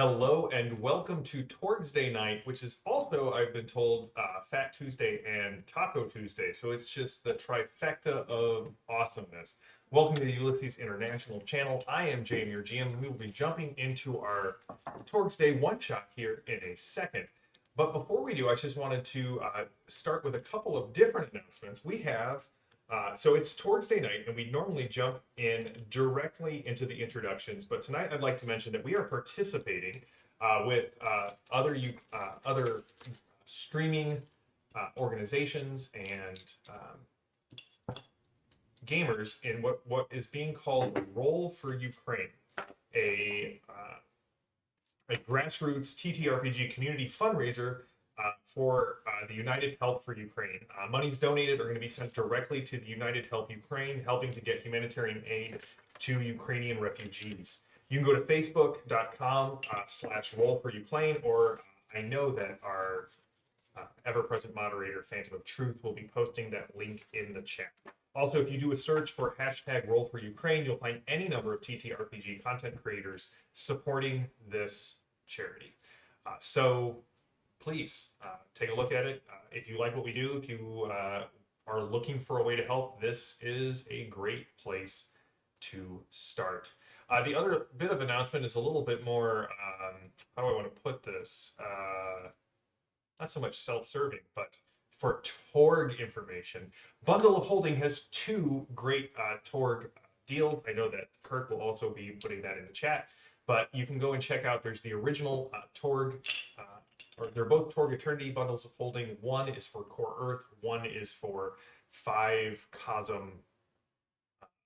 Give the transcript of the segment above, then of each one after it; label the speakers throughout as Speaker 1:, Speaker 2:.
Speaker 1: Hello and welcome to Torg's Day night, which is also, I've been told, Fat Tuesday and Taco Tuesday. So it's just the trifecta of awesomeness. Welcome to the Ulysses International channel. I am Jay, your GM. We will be jumping into our Torg's Day one-shot here in a second. But before we do, I just wanted to start with a couple of different announcements. We have so it's Torg's Day night, and we normally jump in directly into the introductions. But tonight, I'd like to mention that we are participating with other streaming organizations and gamers in what is being called Roll for Ukraine, a grassroots TTRPG community fundraiser for the United Help for Ukraine. Monies donated are going to be sent directly to the United Help Ukraine, helping to get humanitarian aid to Ukrainian refugees. You can go to facebook.com/roll for Ukraine, or I know that our ever-present moderator, Phantom of Truth, will be posting that link in the chat. Also, if you do a search for hashtag Roll for Ukraine, you'll find any number of TTRPG content creators supporting this charity. So please take a look at it. If you like what we do, if you are looking for a way to help, this is a great place to start. The other bit of announcement is a little bit more, how do I want to put this? Not so much self-serving, but for Torg information. Bundle of Holding has two great Torg deals. I know that Kirk will also be putting that in the chat, but you can go and check out, there's the original Torg, or they're both Torg Eternity bundles of holding. One is for Core Earth, one is for 5 Cosm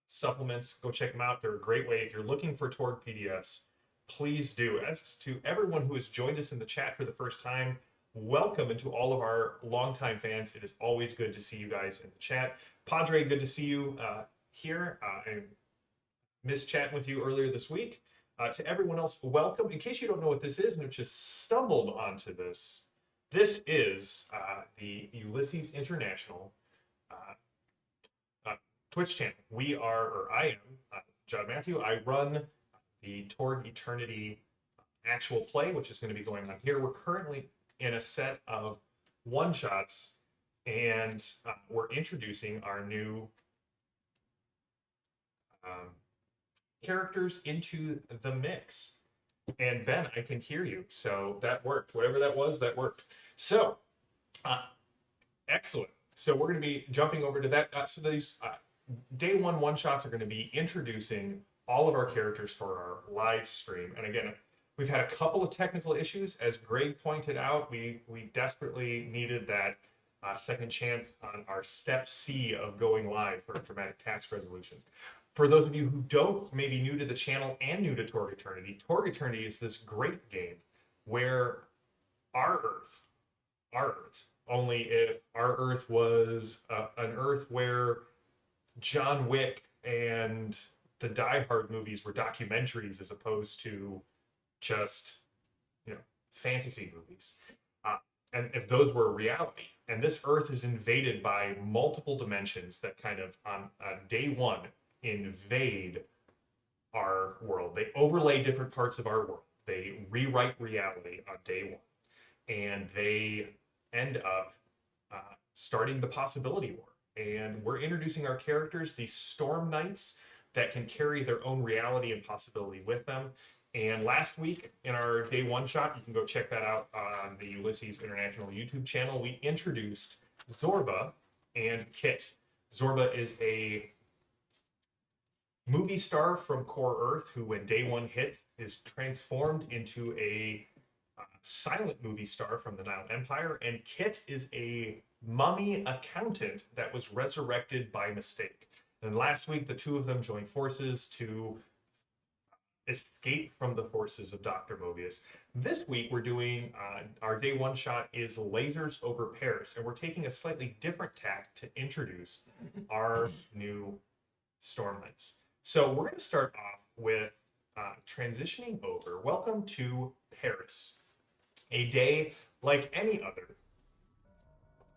Speaker 1: supplements. Go check them out. They're a great way. If you're looking for Torg PDFs, please do. As to everyone who has joined us in the chat for the first time, welcome, and to all of our longtime fans, it is always good to see you guys in the chat. Padre, good to see you here. I missed chatting with you earlier this week. To everyone else, welcome. In case you don't know what this is and have just stumbled onto this, this is the Ulysses International Twitch channel. We are, or I am, John Matthew. I run the Torg Eternity actual play, which is going to be going on here. We're currently in a set of one-shots, and we're introducing our new characters into the mix. And Ben, I can hear you, so that worked. Whatever that was, that worked. So, excellent. So we're going to be jumping over to that. So these day one shots are going to be introducing all of our characters for our live stream. And again, we've had a couple of technical issues. As Greg pointed out, we desperately needed that second chance on our step C of going live for dramatic task resolution. For those of you who don't, maybe new to the channel and new to Torg Eternity is this great game where our Earth, only if our Earth was an Earth where John Wick and the Die Hard movies were documentaries as opposed to just, fantasy movies. And if those were reality, and this Earth is invaded by multiple dimensions that kind of on day one invade our world. They overlay different parts of our world. They rewrite reality on day one, and they end up starting the possibility war. And we're introducing our characters, these Storm Knights, that can carry their own reality and possibility with them. And last week in our day one shot, you can go check that out on the Ulysses International YouTube channel, we introduced Zorba and Kit. Zorba is a movie star from Core Earth who, when day one hits, is transformed into a silent movie star from the Nile Empire. And Kit is a mummy accountant that was resurrected by mistake. And last week, the two of them joined forces to escape from the forces of Dr. Mobius. This week, we're doing, our day one shot is Lasers over Paris, and we're taking a slightly different tack to introduce our new Storm Knights. So we're going to start off with transitioning over. Welcome to Paris, a day like any other.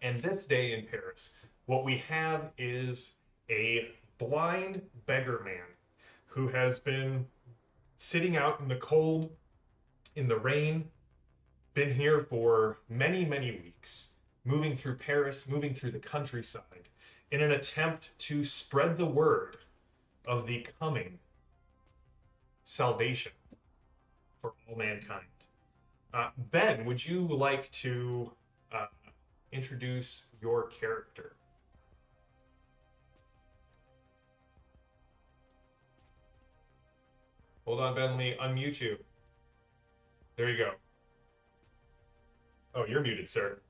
Speaker 1: And this day in Paris, what we have is a blind beggar man who has been sitting out in the cold in the rain, been here for many, many weeks, moving through Paris, moving through the countryside, in an attempt to spread the word of the coming salvation for all mankind. Ben, would you like to uh, introduce your character? Hold on, Ben. Let me unmute you. There you go. Oh, you're muted, sir.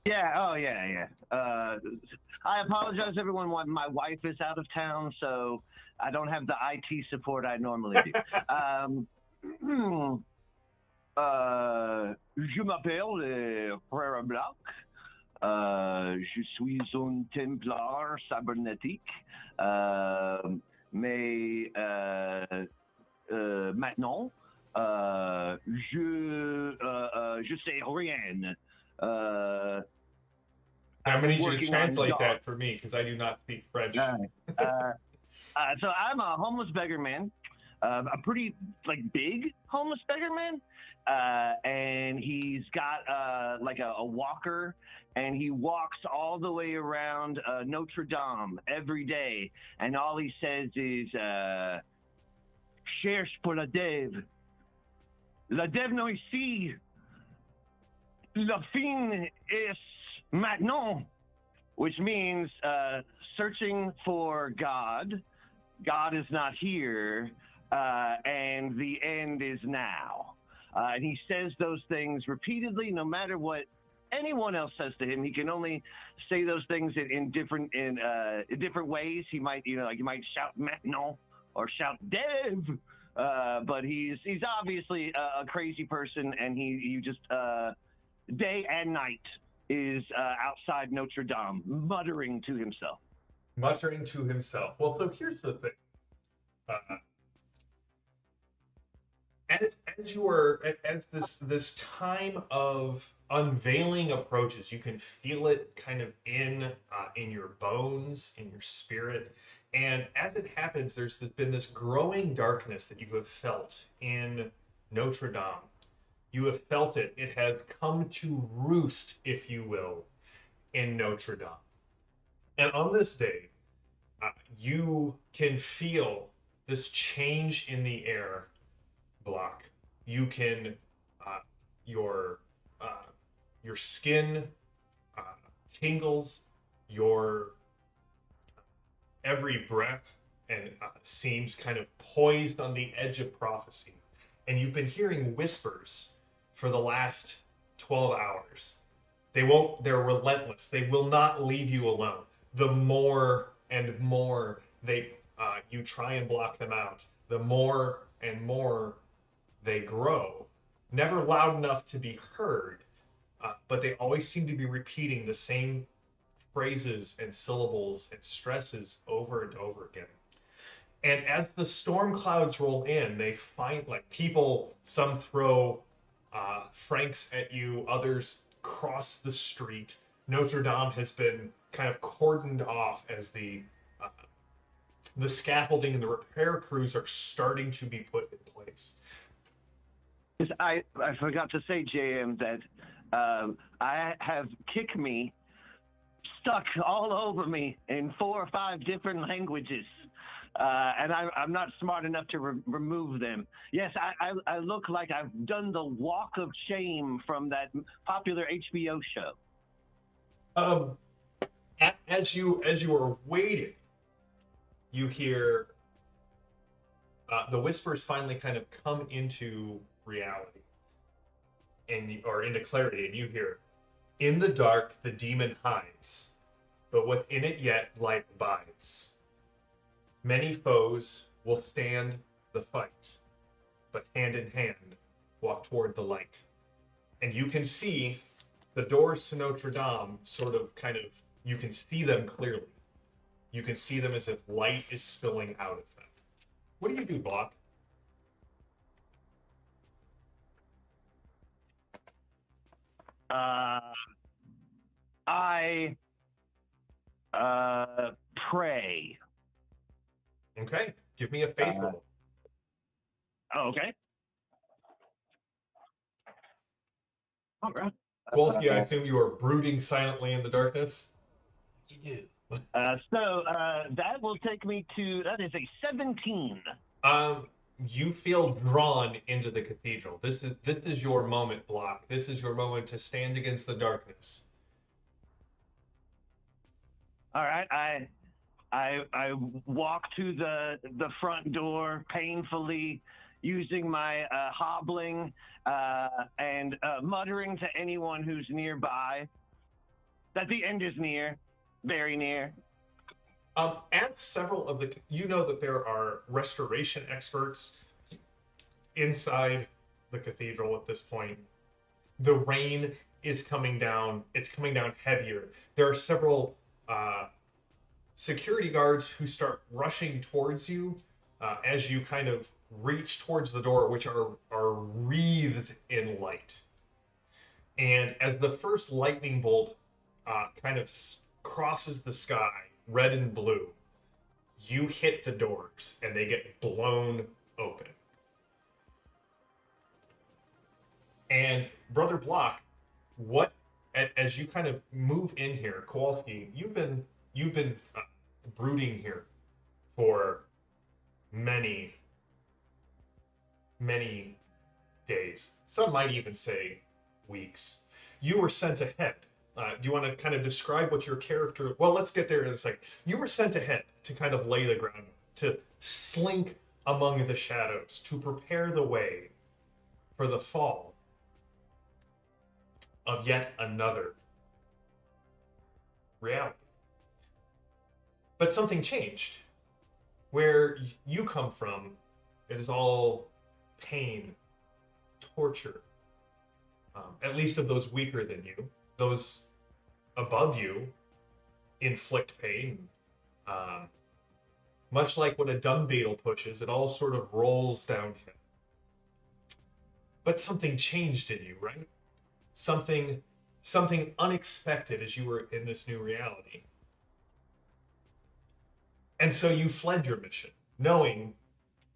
Speaker 2: Yeah. Oh, yeah. I apologize, everyone. My wife is out of town, so I don't have the IT support I normally do. Je m'appelle Frère Bloque. Je suis un Templar cybernétique. Mais maintenant, je sais rien.
Speaker 1: I'm going to need you to
Speaker 2: Working on
Speaker 1: translate
Speaker 2: dog.
Speaker 1: that for me because I do not speak French.
Speaker 2: So I'm a homeless beggar man, a pretty big homeless beggar man, and he's got like a walker, and he walks all the way around Notre Dame every day, and all he says is "Cherche pour la Dève, la Dève non ici, la fin est maintenant," which means searching for God. God is not here, and the end is now. And he says those things repeatedly, no matter what anyone else says to him. He can only say those things in different ways. He might, he might shout "maintenant" or shout "Dev," but he's obviously a crazy person, and he just day and night is outside Notre Dame, muttering to himself.
Speaker 1: Muttering to himself. Well, so here's the thing. As this time of unveiling approaches, you can feel it kind of in your bones, in your spirit, and as it happens, there's been this growing darkness that you have felt in Notre Dame. You have felt it. It has come to roost, if you will, in Notre Dame. And on this day, you can feel this change in the air, Block. You can, uh, your your skin uh, tingles, your every breath and seems kind of poised on the edge of prophecy. And you've been hearing whispers for the last 12 hours. They're relentless. They will not leave you alone. The more and more you try and block them out, the more and more they grow. Never loud enough to be heard, but they always seem to be repeating the same phrases and syllables and stresses over and over again. And as the storm clouds roll in, they find like people, some throw francs at you, others cross the street. Notre Dame has been kind of cordoned off as the scaffolding and the repair crews are starting to be put in place.
Speaker 2: I forgot to say, JM, that I have kick me stuck all over me in 4 or 5 different languages. And I'm not smart enough to remove them. Yes, I look like I've done the walk of shame from that popular HBO show.
Speaker 1: As you are waiting, you hear the whispers finally kind of come into reality or into clarity, and you hear, "In the dark the demon hides, but within it yet light abides. Many foes will stand the fight, but hand in hand walk toward the light." And you can see the doors to Notre Dame you can see them clearly. You can see them as if light is spilling out of them. What do you do, Block?
Speaker 2: I pray.
Speaker 1: Okay, give me a faith roll.
Speaker 2: Okay. All right.
Speaker 1: Kowalski, I assume you are brooding silently in the darkness.
Speaker 3: You do.
Speaker 2: So that will take me to, that is a 17.
Speaker 1: You feel drawn into the cathedral. This is your moment, Block. This is your moment to stand against the darkness.
Speaker 2: All right. I walk to the front door painfully, using my hobbling and muttering to anyone who's nearby that the end is near, very near.
Speaker 1: At several of the, you know that there are restoration experts inside the cathedral at this point. The rain is coming down. It's coming down heavier. There are several security guards who start rushing towards you as you kind of reach towards the door, which are wreathed in light. And as the first lightning bolt kind of crosses the sky, red and blue, you hit the doors and they get blown open. And Brother Bloque, what as you kind of move in here, Kowalski, you've been brooding here for many days. Some might even say weeks. You were sent ahead. Do you want to kind of describe what your character... Well, let's get there in a second. You were sent ahead to kind of lay the ground, to slink among the shadows, to prepare the way for the fall of yet another reality. But something changed. Where you come from, it is all pain, torture. At least of those weaker than you. Those above you inflict pain. Much like what a dung beetle pushes, it all sort of rolls downhill. But something changed in you, right? Something unexpected as you were in this new reality. And so you fled your mission, knowing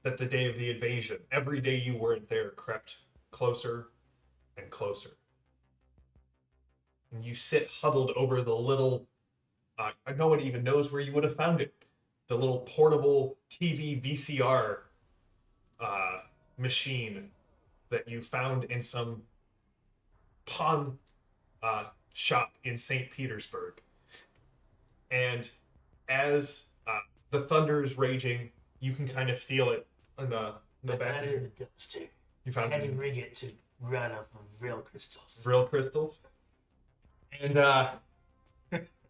Speaker 1: that the day of the invasion, every day you weren't there, crept closer and closer. And you sit huddled over the little, no one even knows where you would have found it, the little portable TV VCR machine that you found in some pawn shop in St. Petersburg. And as the thunder is raging, you can kind of feel it in the back.
Speaker 3: I found it in the dumpster.
Speaker 1: You found
Speaker 3: I had
Speaker 1: it
Speaker 3: to
Speaker 1: in
Speaker 3: rig it to run off of real crystals.
Speaker 1: real crystals. And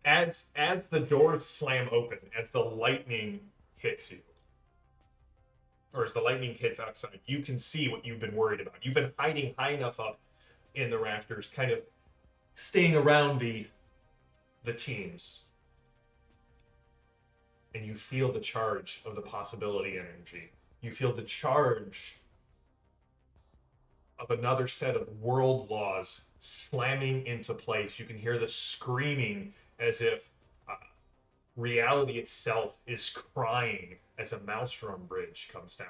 Speaker 1: as the doors slam open, as the lightning hits you, or as the lightning hits outside, you can see what you've been worried about. You've been hiding high enough up in the rafters, kind of staying around the teams. And you feel the charge of the possibility energy. You feel the charge of another set of world laws slamming into place. You can hear the screaming as if reality itself is crying as a maelstrom bridge comes down.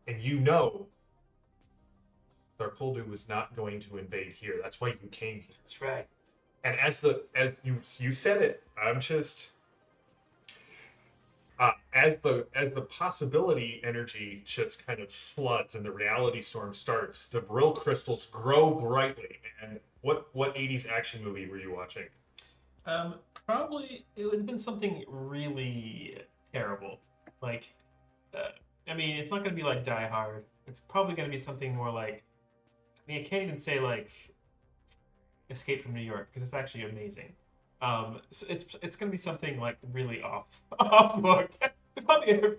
Speaker 1: And you know Tharkoldu was not going to invade here. That's why you came here.
Speaker 3: That's right.
Speaker 1: And as you said it, I'm just as the possibility energy just kind of floods and the reality storm starts, the Vril crystals grow brightly. And what 80s action movie were you watching?
Speaker 4: Probably it would have been something really terrible. Like, I mean, it's not going to be like Die Hard. It's probably going to be something more like, I mean, I can't even say like Escape from New York because it's actually amazing. So it's going to be something like really off book. probably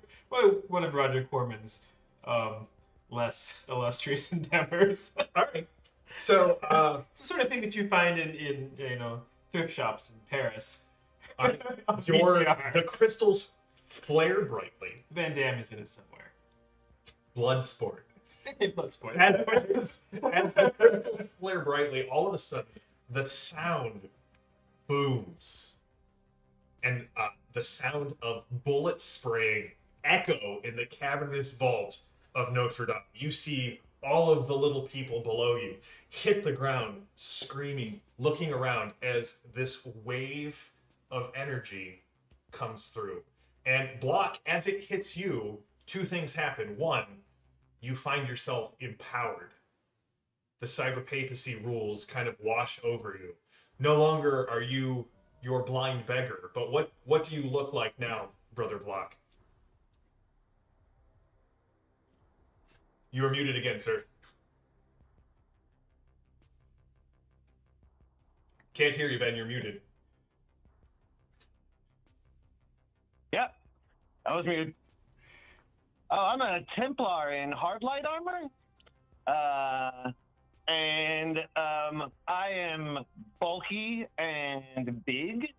Speaker 4: one of Roger Corman's less illustrious endeavors.
Speaker 1: All right. So
Speaker 4: it's the sort of thing that you find in thrift shops in Paris.
Speaker 1: the crystals flare brightly.
Speaker 4: Van Damme is in it somewhere.
Speaker 1: Bloodsport.
Speaker 4: Bloodsport.
Speaker 1: As the crystals flare brightly, all of a sudden the sound booms, and the sound of bullets spraying echo in the cavernous vault of Notre Dame. You see all of the little people below you hit the ground, screaming, looking around as this wave of energy comes through. And Block, as it hits you, two things happen. One, you find yourself empowered. The cyber papacy rules kind of wash over you. No longer are you your blind beggar, but what do you look like now, Brother Block? You are muted again, sir. Can't hear you, Ben. You're muted.
Speaker 2: Yep, I was muted. Oh, I'm a Templar in hard light armor. And I am bulky and big.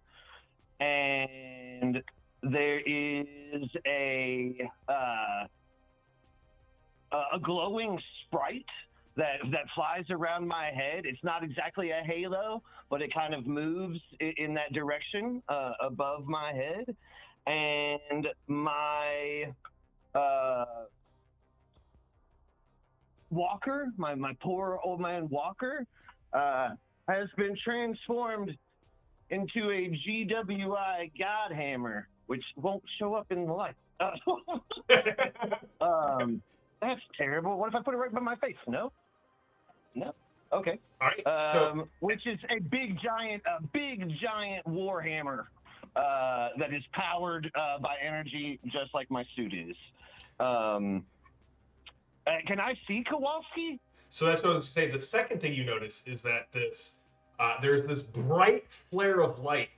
Speaker 2: And there is a glowing sprite that flies around my head. It's not exactly a halo, but it kind of moves in that direction above my head. And my Walker, my poor old man Walker, has been transformed into a GWI Godhammer, which won't show up in the light. That's terrible. What if I put it right by my face? No. Okay.
Speaker 1: All right. So,
Speaker 2: which is a big giant warhammer that is powered by energy, just like my suit is. Can I see Kowalski?
Speaker 1: so that's what I was saying. The second thing you notice is that there's this bright flare of light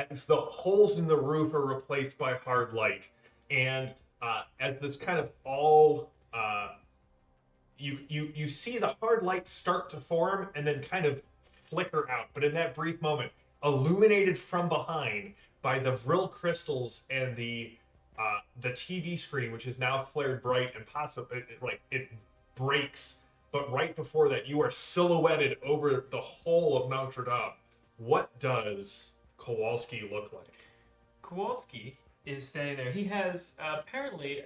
Speaker 1: as the holes in the roof are replaced by hard light, and as this kind of all you see the hard light start to form and then kind of flicker out. But in that brief moment, illuminated from behind by the Vril crystals and the TV screen, which is now flared bright and possibly it breaks. But right before that, you are silhouetted over the whole of Notre Dame. What does Kowalski look like?
Speaker 4: Kowalski is standing there. He has apparently,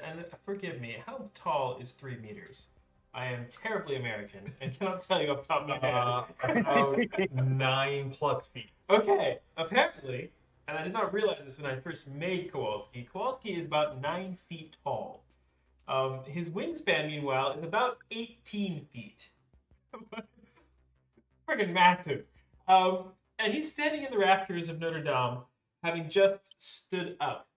Speaker 4: and forgive me, how tall is 3 meters? I am terribly American and cannot tell you off the top of my head.
Speaker 1: About 9+ feet.
Speaker 4: Okay, apparently, and I did not realize this when I first made Kowalski. Kowalski is about 9 feet tall. His wingspan, meanwhile, is about 18 feet. It's freaking massive. And he's standing in the rafters of Notre Dame, having just stood up,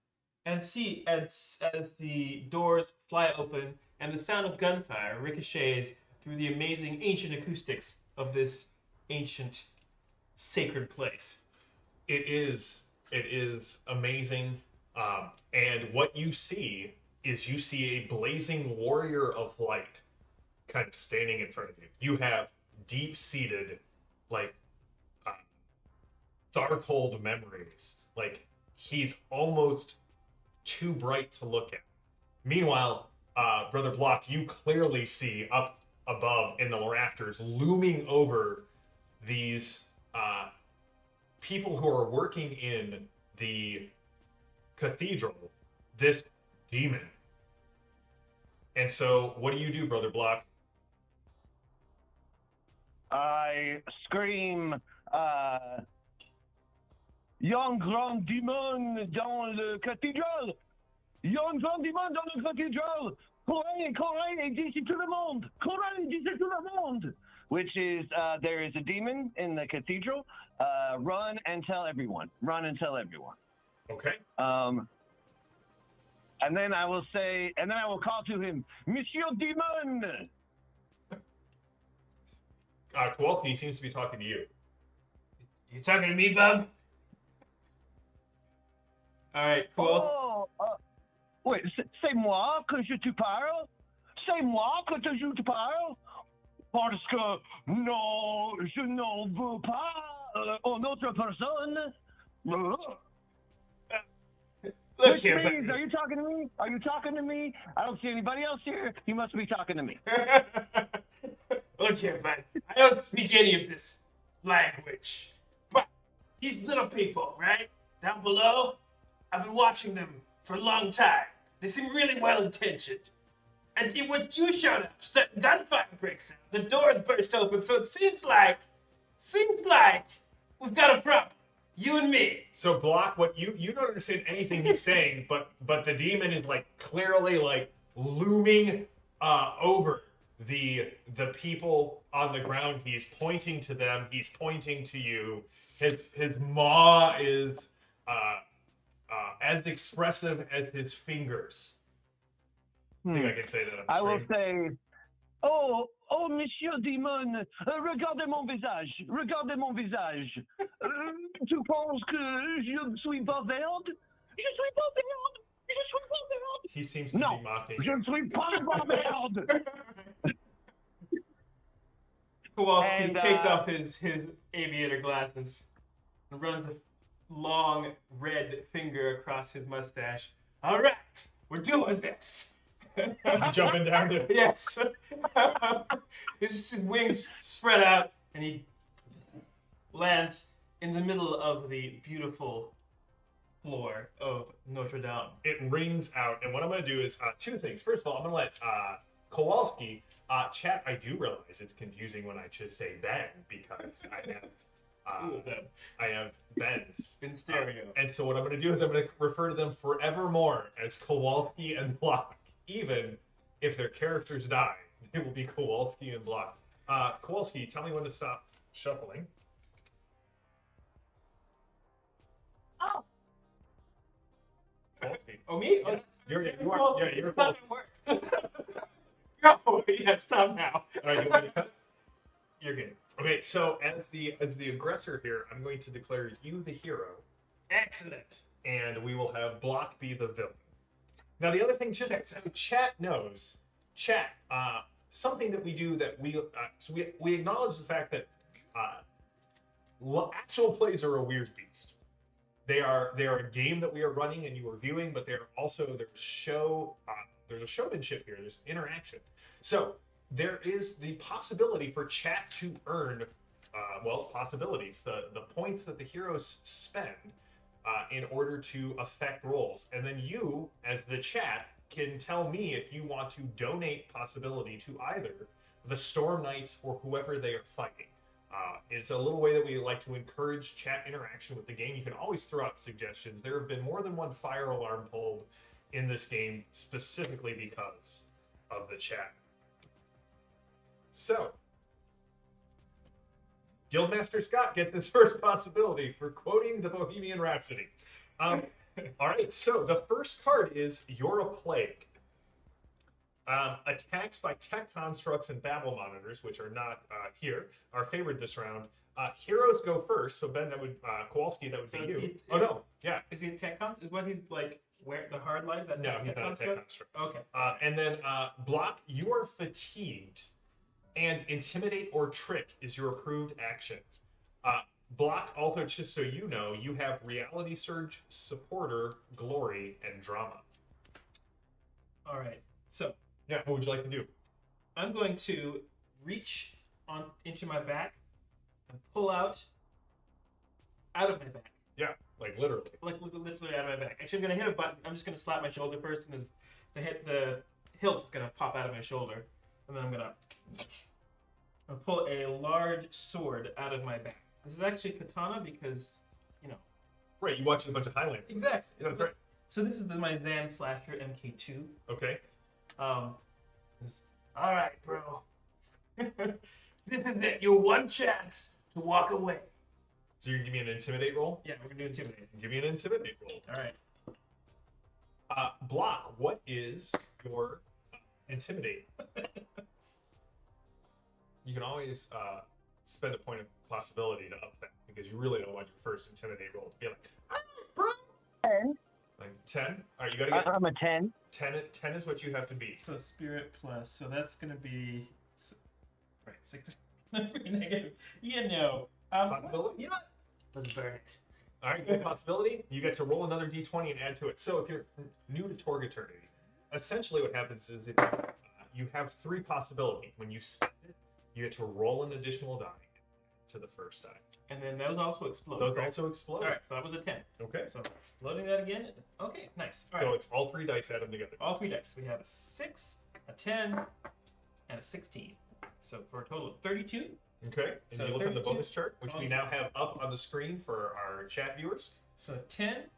Speaker 4: and see as the doors fly open and the sound of gunfire ricochets through the amazing ancient acoustics of this ancient sacred place.
Speaker 1: It is amazing, and what you see is a blazing warrior of light kind of standing in front of you. You have deep-seated, Darkhold memories. He's almost too bright to look at. Meanwhile, Brother Bloque, you clearly see up above in the rafters, looming over these people who are working in the cathedral, this demon. And so, what do, Brother Bloque?
Speaker 2: I scream, Young grand démon dans le cathédrale! Young grand démon dans le cathédrale! Courez, et dites tout le monde! Courez, dites tout le monde! Which is, there is a demon in the cathedral. Run and tell everyone. Run and tell everyone.
Speaker 1: Okay.
Speaker 2: And then I will call to him, Monsieur Demon!
Speaker 1: Kowalski seems to be talking to you.
Speaker 4: You talking to me, bub? All right, Kowalski.
Speaker 2: Wait, c'est moi que je te parle? C'est moi que je te parle? Parce que non, je n'en veux pas une autre personne.
Speaker 4: Look
Speaker 2: Which
Speaker 4: here,
Speaker 2: means,
Speaker 4: buddy.
Speaker 2: are you talking to me? Are you talking to me? I don't see anybody else here. You must be talking to me.
Speaker 4: Look here, bud. I don't speak any of this language. But these little people, right? Down below, I've been watching them for a long time. They seem really well-intentioned. And when you showed up, gunfire breaks out. The doors burst open. So it seems like we've got a problem. You and me.
Speaker 1: So Block, what you don't understand anything he's saying, but the demon is like clearly like looming over the people on the ground. He's pointing to them. He's pointing to you. His maw is as expressive as his fingers. I think I can say that on
Speaker 2: I will
Speaker 1: stream.
Speaker 2: say, oh, Monsieur Demon, regardez mon visage, regardez mon visage. Tu penses que je ne suis pas verde? Je suis pas verde. Je suis pas verde.
Speaker 1: He seems to
Speaker 2: No,
Speaker 1: be mocking.
Speaker 2: je ne suis pas verde.
Speaker 4: Kowalski takes off his aviator glasses and runs a long red finger across his mustache. All right, we're doing this.
Speaker 1: You jumping down to
Speaker 4: Yes. His wings spread out, and he lands in the middle of the beautiful floor of Notre Dame.
Speaker 1: it rings out, and what I'm going to do is two things. First of all, I'm going to let Kowalski chat. I do realize it's confusing when I just say Ben because I have Ben's
Speaker 4: In stereo.
Speaker 1: and so what I'm going to do is I'm going to refer to them forevermore as Kowalski and Block, even if their characters die. They will be Kowalski and Block. Kowalski, tell me when to stop shuffling.
Speaker 2: Oh.
Speaker 1: Kowalski.
Speaker 4: Oh, me?
Speaker 1: Yeah.
Speaker 4: Oh,
Speaker 1: You're Kowalski.
Speaker 4: Go. Yeah, stop now.
Speaker 1: All right, you want me to cut?
Speaker 4: You're good.
Speaker 1: Okay, so as the aggressor here, I'm going to declare you the hero,
Speaker 4: Excellent.
Speaker 1: and we will have Block be the villain. Now, the other thing, just so chat knows, something that we do that we acknowledge the fact that actual plays are a weird beast. They are a game that we are running and you are viewing, but they're also there's a showmanship here. There's interaction. So there is the possibility for chat to earn, possibilities. The points that the heroes spend in order to affect rolls, and then you, as the chat, can tell me if you want to donate possibility to either the Storm Knights or whoever they are fighting. It's a little way that we like to encourage chat interaction with the game. You can always throw out suggestions. There have been more than one fire alarm pulled in this game specifically because of the chat. So, Guildmaster Scott gets his first possibility for quoting the Bohemian Rhapsody. All right, so the first card is You're a Plague. Attacks by tech constructs and Babel monitors, which are not here, are favored this round. Heroes go first, so Ben, that would Kowalski, that would
Speaker 4: So
Speaker 1: be
Speaker 4: is
Speaker 1: you.
Speaker 4: he-
Speaker 1: Oh no, yeah,
Speaker 4: Is he a tech construct? Is what he's like? Where the hard lines? That
Speaker 1: no, he's
Speaker 4: tech
Speaker 1: not a tech
Speaker 4: construct?
Speaker 1: construct.
Speaker 4: Okay.
Speaker 1: And then Block, you are fatigued, and Intimidate or Trick is your approved action. Block, also, just so you know, you have Reality Surge, Supporter, Glory, and Drama.
Speaker 4: All right. So
Speaker 1: Yeah, what would you like to do?
Speaker 4: I'm going to reach into my back and pull out of my back.
Speaker 1: Yeah, like literally.
Speaker 4: Like literally out of my back. Actually, I'm gonna hit a button. I'm just gonna slap my shoulder first, and the hilt is gonna pop out of my shoulder, and then I'm gonna pull a large sword out of my back. This is actually katana because,
Speaker 1: Right, you watch a bunch of Highlanders.
Speaker 4: exactly.
Speaker 1: Yeah, that's right.
Speaker 4: So this is my Zan Slasher MK2.
Speaker 1: Okay.
Speaker 4: All right, bro. This is it. Your one chance to walk away.
Speaker 1: So you're gonna give me an Intimidate roll?
Speaker 4: Yeah, we're gonna do Intimidate.
Speaker 1: Give me an Intimidate roll.
Speaker 4: All right.
Speaker 1: Block, what is your Intimidate? You can always spend a point of possibility to up that because you really don't want your first Intimidate roll to be like, bro.
Speaker 2: 10.
Speaker 1: Like 10? All right, you gotta get
Speaker 2: I'm a 10.
Speaker 1: 10 is what you have to be.
Speaker 4: So spirit plus. So that's gonna be right 6. Negative.
Speaker 1: Possibility?
Speaker 4: You know what? Let's burn it.
Speaker 1: All right, good possibility. You get to roll another d20 and add to it. So if you're new to Torg Eternity, essentially what happens is if you have 3 possibility. When you spend it, you get to roll an additional die to the first die.
Speaker 4: And then those also explode.
Speaker 1: Those
Speaker 4: right?
Speaker 1: also explode.
Speaker 4: All right, so that was a 10.
Speaker 1: Okay.
Speaker 4: So exploding that again. Okay, nice. All
Speaker 1: So
Speaker 4: right.
Speaker 1: it's all 3 dice, add them together.
Speaker 4: All 3 dice. We have a 6, a 10, and a 16. So for a total of 32.
Speaker 1: Okay. And
Speaker 4: So
Speaker 1: you look at the
Speaker 4: 32
Speaker 1: bonus chart, which we now have up on the screen for our chat viewers.
Speaker 4: So 10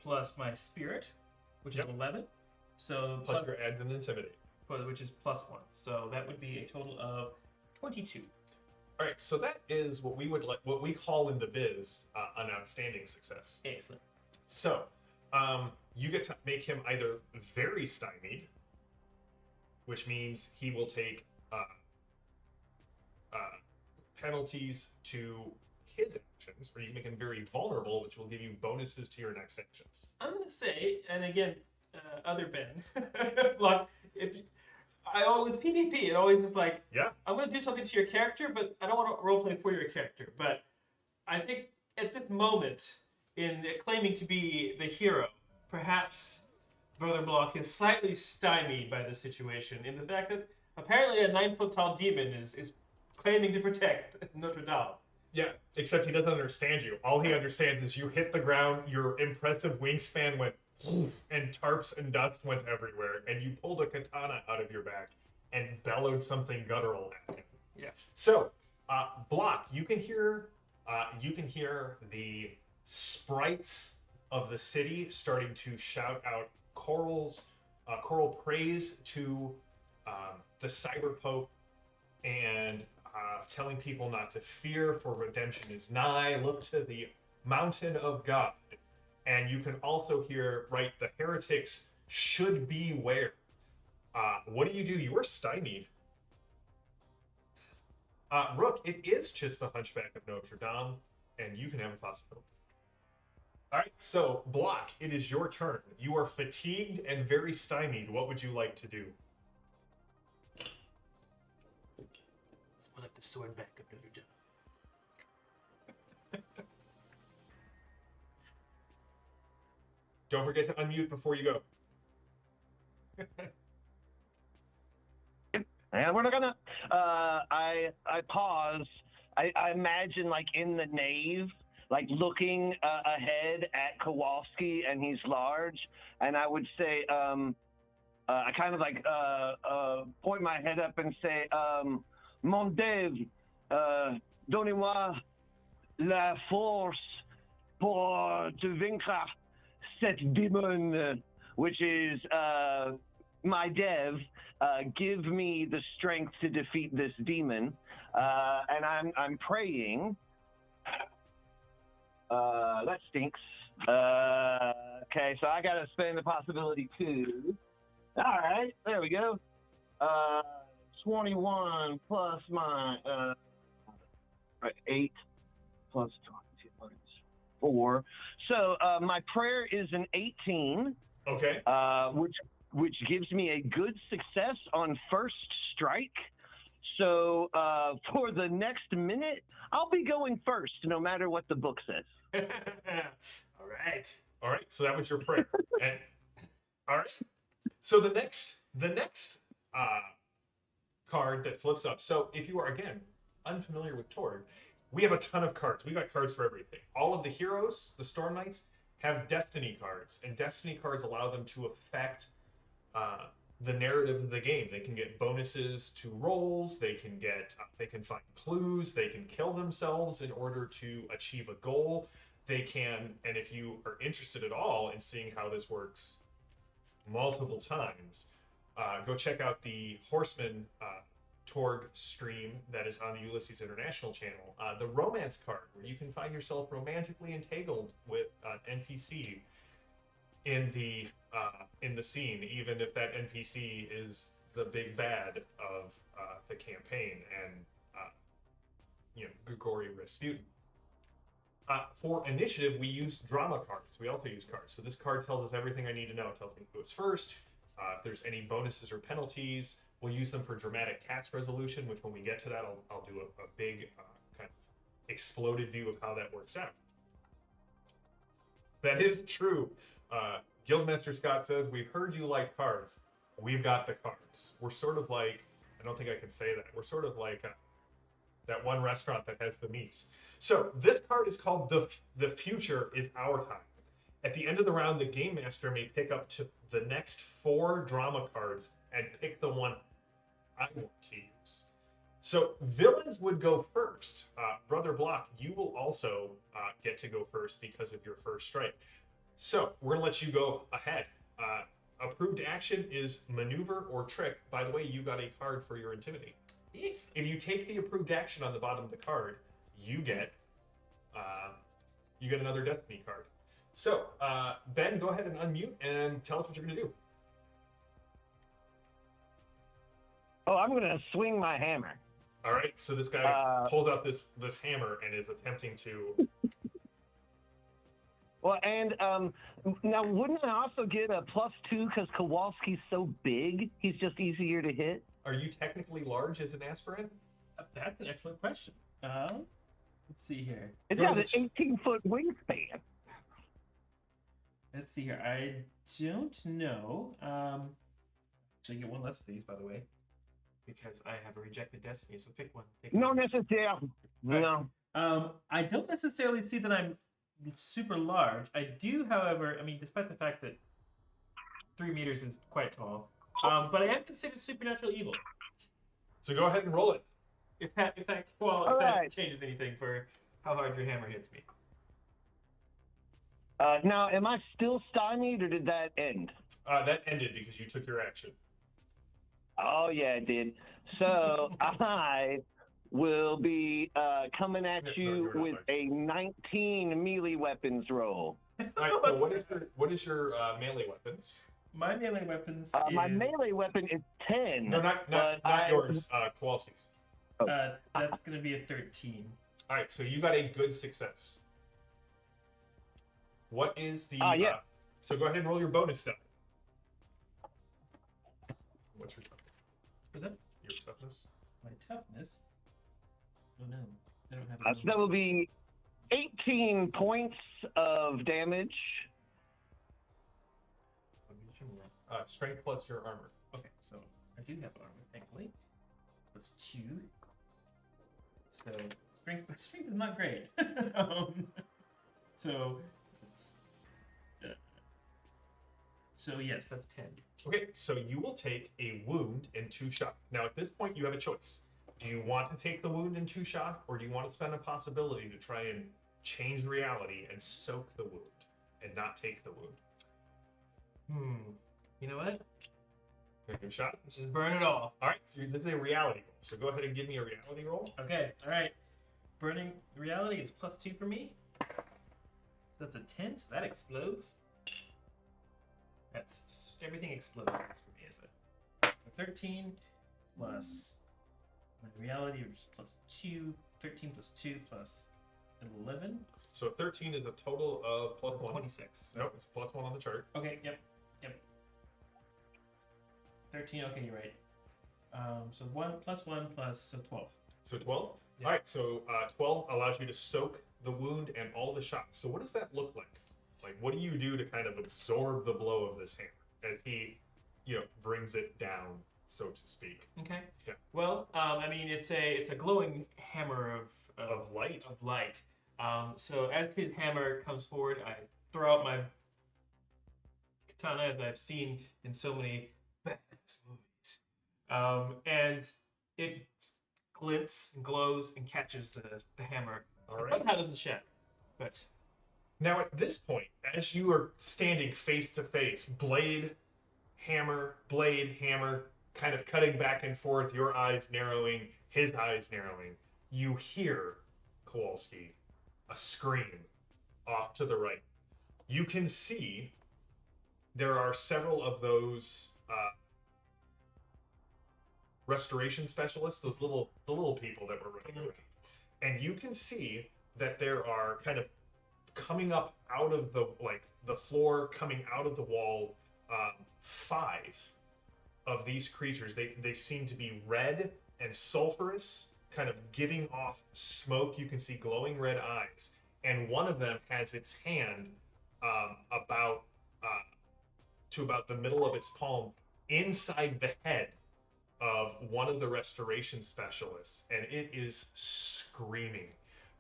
Speaker 4: plus my spirit, which is 11. So
Speaker 1: Plus your adds and intimidate.
Speaker 4: which is plus 1. So that would be a total of 22.
Speaker 1: All right. So that is what we call in the biz an outstanding success.
Speaker 4: Excellent.
Speaker 1: So you get to make him either very stymied, which means he will take penalties to his actions, or you can make him very vulnerable, which will give you bonuses to your next actions.
Speaker 4: I'm going to say, and again, other Ben, like, with PvP, it always is like,
Speaker 1: Yeah.
Speaker 4: I'm going to do something to your character, but I don't want to roleplay for your character. But I think at this moment, in claiming to be the hero, perhaps Brother Bloque is slightly stymied by the situation in the fact that apparently a 9-foot-tall demon is claiming to protect Notre Dame.
Speaker 1: Yeah, except he doesn't understand you. All he understands is you hit the ground, your impressive wingspan went whoosh, and tarps and dust went everywhere, and you pulled a katana out of your back and bellowed something guttural at him.
Speaker 4: Yeah.
Speaker 1: So, Block, you can hear the sprites of the city starting to shout out choral praise to the Cyber Pope and telling people not to fear, for redemption is nigh. Look to the mountain of God. And you can also hear, right, the heretics should beware. What do? You are stymied. Rook, it is just the Hunchback of Notre Dame, and you can have a possibility. All right, so Block, it is your turn. You are fatigued and very stymied. What would you like to do?
Speaker 3: It's more like the sword back of Notre Dame.
Speaker 1: Don't forget to unmute before you go.
Speaker 2: And we're not gonna. I pause. I imagine like in the nave, like looking ahead at Kowalski, and he's large. And I would say, I kind of like point my head up and say, "Mon Dieu, donnez-moi la force pour te vaincre cette démon," which is my dev. Give me the strength to defeat this demon, and I'm praying. That stinks. Okay, so I gotta spend the possibility too. All right, there we go. 21 plus my 8 plus 22 minus 4. So my prayer is an 18.
Speaker 1: Okay.
Speaker 2: Which gives me a good success on first strike. So for the next minute, I'll be going first, no matter what the book says.
Speaker 4: All right.
Speaker 1: All right. So that was your prayer. And, all right. So the next card that flips up. So if you are again unfamiliar with Torg, we have a ton of cards. We got cards for everything. All of the heroes, the Storm Knights, have Destiny cards, and Destiny cards allow them to affect the narrative of the game. They can get bonuses to rolls. They can find clues. They can kill themselves in order to achieve a goal. They can, and if you are interested at all in seeing how this works multiple times, go check out the Horseman Torg stream that is on the Ulysses International channel. The romance card, where you can find yourself romantically entangled with an NPC in the scene, even if that NPC is the big bad of the campaign and Grigori Rasputin. For initiative, we use drama cards. We also use cards. So this card tells us everything I need to know. It tells me who goes first, if there's any bonuses or penalties. We'll use them for dramatic task resolution, which when we get to that, I'll do a big kind of exploded view of how that works out. That is true. Guildmaster Scott says, "We've heard you like cards. We've got the cards." We're sort of like, I don't think I can say that. We're sort of like that one restaurant that has the meats. So this card is called The Future is Our Time. At the end of the round, the game master may pick up to the next 4 drama cards and pick the one I want to use. So villains would go first. Brother Bloque, you will also get to go first because of your first strike. So we're gonna let you go ahead. Approved action is maneuver or trick. By the way, you got a card for your intimidate.
Speaker 4: Yes.
Speaker 1: If you take the approved action on the bottom of the card, you get another destiny card. So Ben, go ahead and unmute and tell us what you're gonna do.
Speaker 2: Oh, I'm gonna swing my hammer.
Speaker 1: All right. So this guy pulls out this hammer and is attempting to.
Speaker 2: Well, and now wouldn't I also get a +2 because Kowalski's so big? He's just easier to hit.
Speaker 1: Are you technically large as an aspirant?
Speaker 4: That's an excellent question. Let's see here.
Speaker 2: It's got an 18-foot wingspan.
Speaker 4: Let's see here. I don't know. Actually, get one less of these, by the way, because I have a rejected destiny. So pick one.
Speaker 2: No necessarily. No.
Speaker 4: I don't necessarily see that I'm super large. I do, however, I mean, despite the fact that 3 meters is quite tall, but I am considered supernatural evil.
Speaker 1: So go ahead and roll it.
Speaker 4: If that changes anything for how hard your hammer hits me.
Speaker 2: Now, am I still stymied, or did that end?
Speaker 1: That ended because you took your action.
Speaker 2: Oh, yeah, it did. So I will be coming at you with a 19 melee weapons roll.
Speaker 1: All right. So what is your melee weapons?
Speaker 4: My melee weapons
Speaker 2: My melee weapon is 10.
Speaker 1: No, not yours. Kowalski's.
Speaker 4: that's going to be a 13.
Speaker 1: All right. So you got a good success. What is the?
Speaker 2: Yeah.
Speaker 1: So go ahead and roll your bonus die. What's your toughness?
Speaker 4: Was that
Speaker 1: Your toughness.
Speaker 4: my toughness? Oh no, I don't have
Speaker 2: So
Speaker 4: it.
Speaker 2: that will be 18 points of damage.
Speaker 1: Strength plus your armor.
Speaker 4: Okay, so I do have armor, thankfully. Plus 2. So strength is not great. So it's so yes, that's 10.
Speaker 1: Okay, so you will take a wound and 2 shock. Now at this point, you have a choice. Do you want to take the wound and 2 shock, or do you want to spend a possibility to try and change reality and soak the wound and not take the wound?
Speaker 4: You know what?
Speaker 1: Take a shot.
Speaker 4: Let's just burn it all.
Speaker 1: All right, so this is a reality roll. So go ahead and give me a reality roll.
Speaker 4: Okay, all right. Burning reality is plus 2 for me. So that's a 10, so that explodes. That's everything explodes for me, is it? So 13 plus my reality, which is plus 2. 13 plus 2 plus 11.
Speaker 1: So 13 is a total of plus 1.
Speaker 4: 26.
Speaker 1: Nope, it's plus 1 on the chart.
Speaker 4: Okay, yep. 13, okay, you're right. So 1 plus 1 plus, so 12.
Speaker 1: So 12?
Speaker 4: Yeah.
Speaker 1: All right, so 12 allows you to soak the wound and all the shock. So what does that look like? Like, what do you do to kind of absorb the blow of this hammer as he, brings it down, so to speak?
Speaker 4: Okay.
Speaker 1: Yeah.
Speaker 4: Well, I mean, it's a glowing hammer
Speaker 1: Of light.
Speaker 4: Of light. So as his hammer comes forward, I throw out my katana, as I've seen in so many badass movies, and it glints and glows and catches the hammer.
Speaker 1: All
Speaker 4: It
Speaker 1: right.
Speaker 4: somehow doesn't shatter, but
Speaker 1: Now, at this point, as you are standing face to face, blade, hammer, kind of cutting back and forth, your eyes narrowing, his eyes narrowing, you hear, Kowalski, a scream off to the right. You can see there are several of those restoration specialists, the little people that were running around. And you can see that there are kind of coming up out of the floor, coming out of the wall, 5 of these creatures. They seem to be red and sulfurous, kind of giving off smoke. You can see glowing red eyes, and one of them has its hand about the middle of its palm inside the head of one of the restoration specialists, and it is screaming.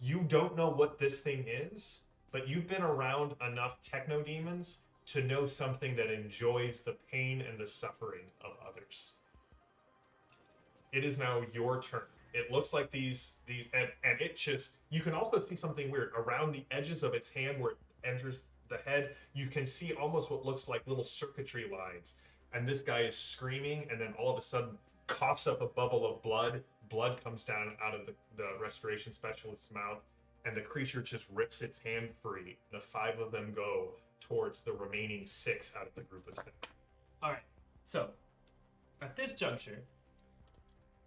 Speaker 1: You don't know what this thing is, but you've been around enough techno demons to know something that enjoys the pain and the suffering of others. It is now your turn. It looks like these and it just, you can also see something weird around the edges of its hand where it enters the head. You can see almost what looks like little circuitry lines, and this guy is screaming, and then all of a sudden coughs up a bubble of blood. Blood comes down out of the restoration specialist's mouth, and the creature just rips its hand free. The 5 of them go towards the remaining 6 out of the group of 7.
Speaker 4: All right. So, at this juncture,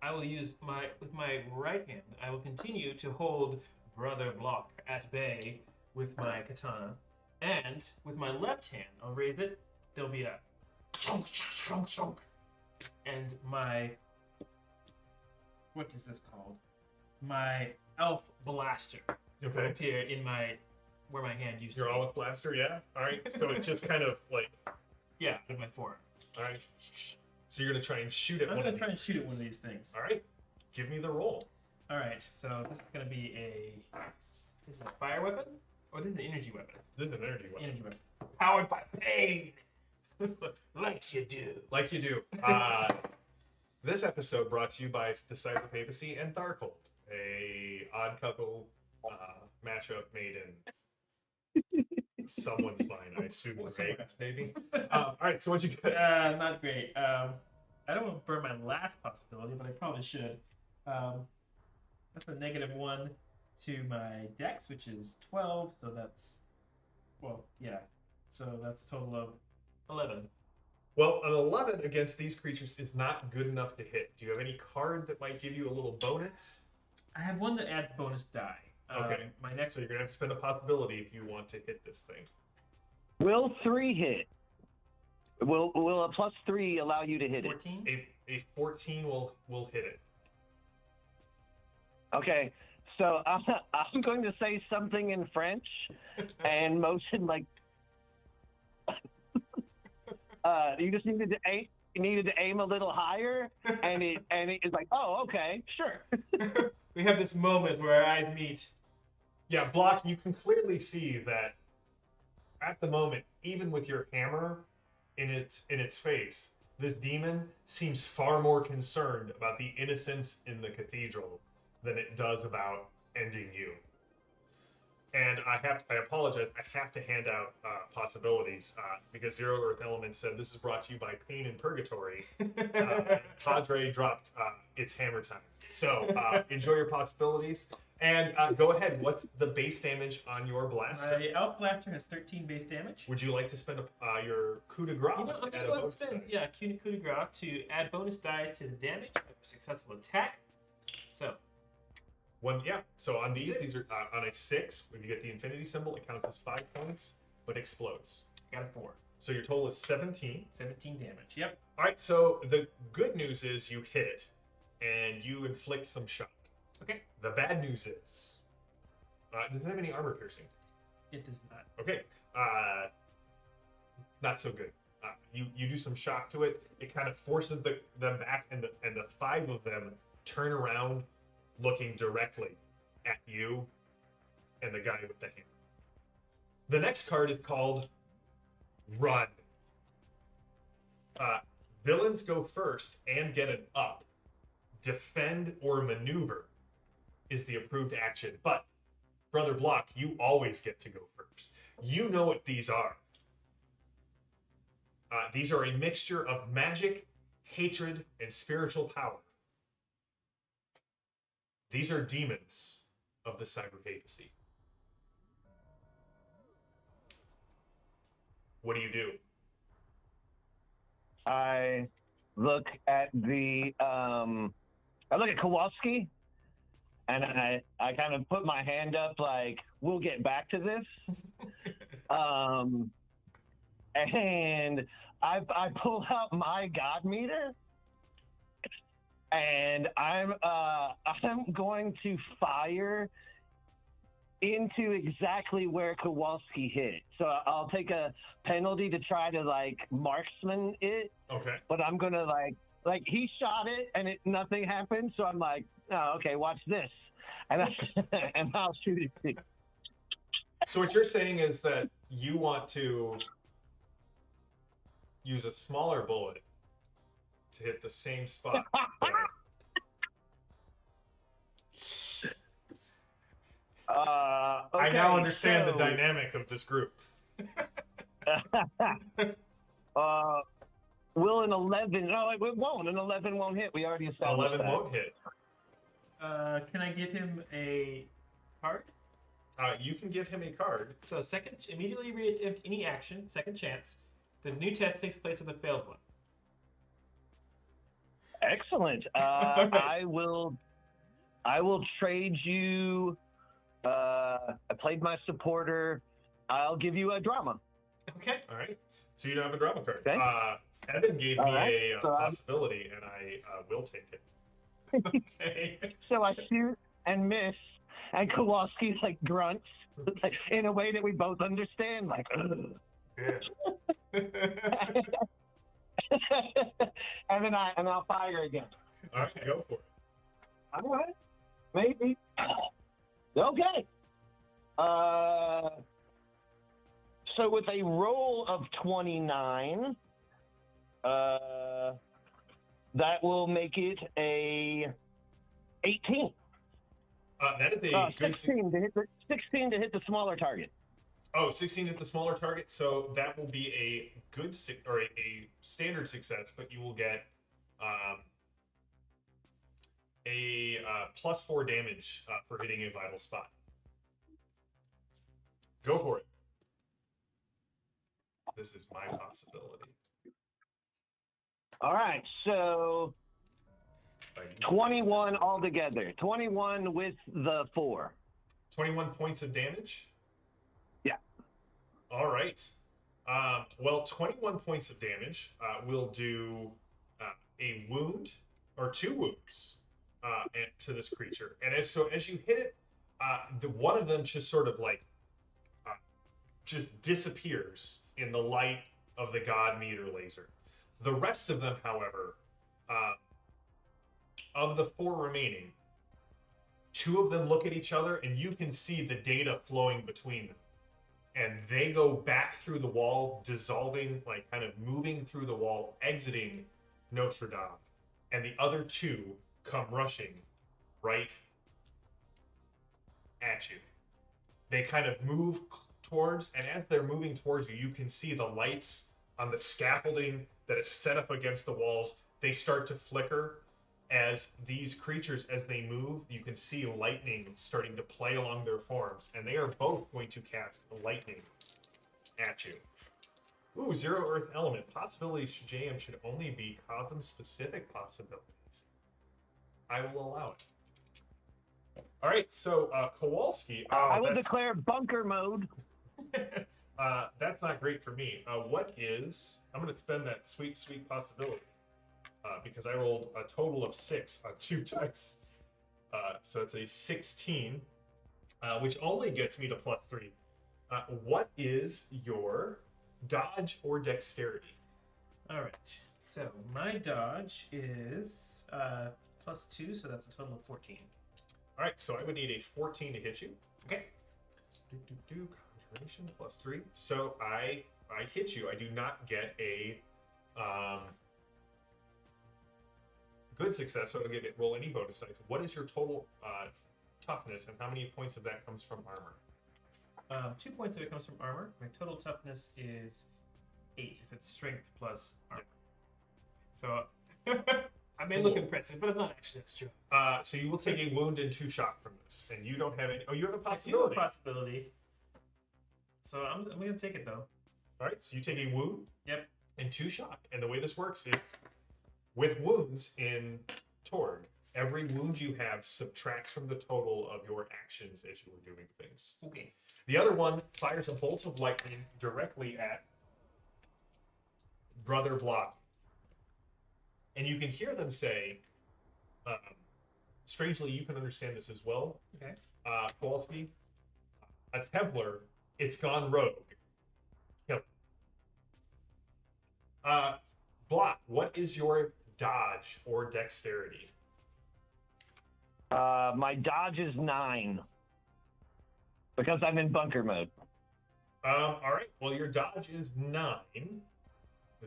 Speaker 4: I will use with my right hand. I will continue to hold Brother Bloque at bay with my katana, and with my left hand, I'll raise it. There'll be a chunk, chunk, chunk, and my, what is this called? My elf blaster will
Speaker 1: Okay.
Speaker 4: appear in where my hand used
Speaker 1: Your
Speaker 4: to be.
Speaker 1: olive blaster, yeah? Alright, so it's just kind of like,
Speaker 4: Yeah, with my forearm.
Speaker 1: alright. So you're gonna try and shoot at
Speaker 4: I'm
Speaker 1: one
Speaker 4: gonna
Speaker 1: of
Speaker 4: try
Speaker 1: these.
Speaker 4: and shoot at one of these things.
Speaker 1: Alright, give me the roll.
Speaker 4: All right, so this is gonna be this is a fire weapon, or this is an energy weapon?
Speaker 1: This is an energy weapon.
Speaker 4: Energy weapon. Powered by pain, like you do.
Speaker 1: Like you do. This episode brought to you by the Cyber Papacy and Tharcold, a odd couple matchup made in someone's mind, I assume. Vegas, maybe. All right, so what'd you get?
Speaker 4: Not great. I don't want to burn my last possibility, but I probably should. That's a -1 to my dex, which is 12, so that's, well, yeah. So that's a total of 11.
Speaker 1: Well, an 11 against these creatures is not good enough to hit. Do you have any card that might give you a little bonus?
Speaker 4: I have one that adds bonus die.
Speaker 1: Okay.
Speaker 4: My next.
Speaker 1: So you're gonna have to spend a possibility if you want to hit this thing.
Speaker 2: Will 3 hit? Will a +3 allow you to hit it?
Speaker 4: 14.
Speaker 1: A 14 will hit it.
Speaker 2: Okay, so I'm going to say something in French and motion like you just needed to aim a little higher, and it is like, oh, okay, sure.
Speaker 4: We have this moment where our eyes meet.
Speaker 1: Yeah, Block, you can clearly see that at the moment, even with your hammer in its face, this demon seems far more concerned about the innocents in the cathedral than it does about ending you. And I apologize, I have to hand out possibilities because Zero Earth Elements said this is brought to you by Pain in Purgatory. Padre dropped its hammer time. So enjoy your possibilities. And go ahead, what's the base damage on your blaster?
Speaker 4: My elf blaster has 13 base damage.
Speaker 1: Would you like to spend your coup de grace
Speaker 4: You know,
Speaker 1: to
Speaker 4: okay,
Speaker 1: add a
Speaker 4: let's
Speaker 1: bonus
Speaker 4: spend,
Speaker 1: die?
Speaker 4: coup de grace to add bonus die to the damage of a successful attack. So,
Speaker 1: So on these,
Speaker 4: Six.
Speaker 1: these are on a 6. When you get the infinity symbol, it counts as 5 points, but explodes.
Speaker 4: got a 4.
Speaker 1: So your total is 17.
Speaker 4: 17 damage. Yep.
Speaker 1: All right. So the good news is you hit it, and you inflict some shock.
Speaker 4: Okay.
Speaker 1: The bad news is, does it have any armor piercing?
Speaker 4: It does not.
Speaker 1: Okay. Not so good. You do some shock to it. It kind of forces them back, and the 5 of them turn around, looking directly at you and the guy with the hammer. The next card is called Run. Villains go first and get an up. Defend or maneuver is the approved action. But, Brother Bloque, you always get to go first. You know what these are. These are a mixture of magic, hatred, and spiritual power. These are demons of the Cyber Papacy. What do you do?
Speaker 2: I look at Kowalski, and I kind of put my hand up like, we'll get back to this. And I pull out my God meter, and I'm going to fire into exactly where Kowalski hit. So I'll take a penalty to try to like marksman it,
Speaker 1: Okay.
Speaker 2: but I'm gonna like he shot it and nothing happened. So I'm like, oh, okay, watch this, and and I'll shoot it too.
Speaker 1: So what you're saying is that you want to use a smaller bullet to hit the same spot. I now
Speaker 2: Okay,
Speaker 1: understand the
Speaker 2: so,
Speaker 1: dynamic of this group.
Speaker 2: Will an 11? No, it won't. An 11 won't hit. We already established
Speaker 1: 11
Speaker 2: that.
Speaker 1: won't hit.
Speaker 4: Can I give him a card?
Speaker 1: You can give him a card.
Speaker 4: So immediately reattempt any action, second chance. The new test takes place of the failed one.
Speaker 2: Excellent. I will trade you. I played my supporter. I'll give you a drama.
Speaker 4: Okay.
Speaker 1: All right. So you don't have a drama card.
Speaker 2: Okay.
Speaker 1: Evan gave
Speaker 2: All
Speaker 1: me
Speaker 2: right,
Speaker 1: a
Speaker 2: so
Speaker 1: possibility, and I will take it.
Speaker 4: Okay.
Speaker 2: So I shoot and miss, and Kowalski like grunts like, in a way that we both understand. Like, ugh.
Speaker 1: Yeah.
Speaker 2: and then I'll fire again.
Speaker 1: All right, go for it.
Speaker 2: All right, maybe. Okay. So with a roll of 29, that will make it a 18.
Speaker 1: That is a good.
Speaker 2: 16 to hit the smaller target.
Speaker 1: Oh, 16 at the smaller target. So that will be a good or a standard success, but you will get a +4 damage for hitting a vital spot. Go for it. This is my possibility.
Speaker 2: All right, so 21 altogether. 21 with the 4.
Speaker 1: 21 points of damage?
Speaker 2: Yeah.
Speaker 1: All right. Well, 21 points of damage will do a wound or 2 wounds to this creature. And as you hit it, one of them just sort of like just disappears in the light of the God meter laser. The rest of them, however, of the 4 remaining, 2 of them look at each other and you can see the data flowing between them. And they go back through the wall, dissolving, like kind of moving through the wall, exiting Notre Dame. And the other 2 come rushing right at you. They kind of move towards, and as they're moving towards you, you can see the lights on the scaffolding that is set up against the walls. They start to flicker as these creatures, as they move, you can see lightning starting to play along their forms, and they are both going to cast lightning at you. Ooh, 0 Earth Element. Possibilities JM should only be Cosm-specific possibilities. I will allow it. All right, so Kowalski.
Speaker 2: I will declare bunker mode.
Speaker 1: That's not great for me. What is... I'm going to spend that sweet, sweet possibility. Because I rolled a total of 6 on 2 dice. So it's a 16, which only gets me to +3. What is your dodge or dexterity?
Speaker 4: All right. So my dodge is +2, so that's a total of 14.
Speaker 1: All right, so I would need a 14 to hit you. Okay. Conjuration +3. So I hit you. I do not get a good success, so I don't get to roll any bonus dice. What is your total toughness, and how many points of that comes from armor?
Speaker 4: 2 points of it comes from armor. My total toughness is 8 if it's strength plus armor. So I may look impressive, but I'm not actually that strong.
Speaker 1: So you will take a wound and 2 shock from this, and you don't have any. Oh, you have a
Speaker 4: I do have
Speaker 1: possibility.
Speaker 4: a possibility. So I'm going to take it though.
Speaker 1: All right, so you take a wound.
Speaker 4: Yep.
Speaker 1: And 2 shock, and the way this works is, with wounds in Torg, every wound you have subtracts from the total of your actions as you were doing things.
Speaker 4: Okay.
Speaker 1: The other one fires a bolt of lightning directly at Brother Bloque. And you can hear them say, strangely, you can understand this as well.
Speaker 4: Okay.
Speaker 1: Kowalski, a Templar, it's gone rogue. Kill it. Bloque, what is your dodge or dexterity?
Speaker 2: My dodge is 9. because I'm in bunker mode.
Speaker 1: All right. Well, your dodge is 9.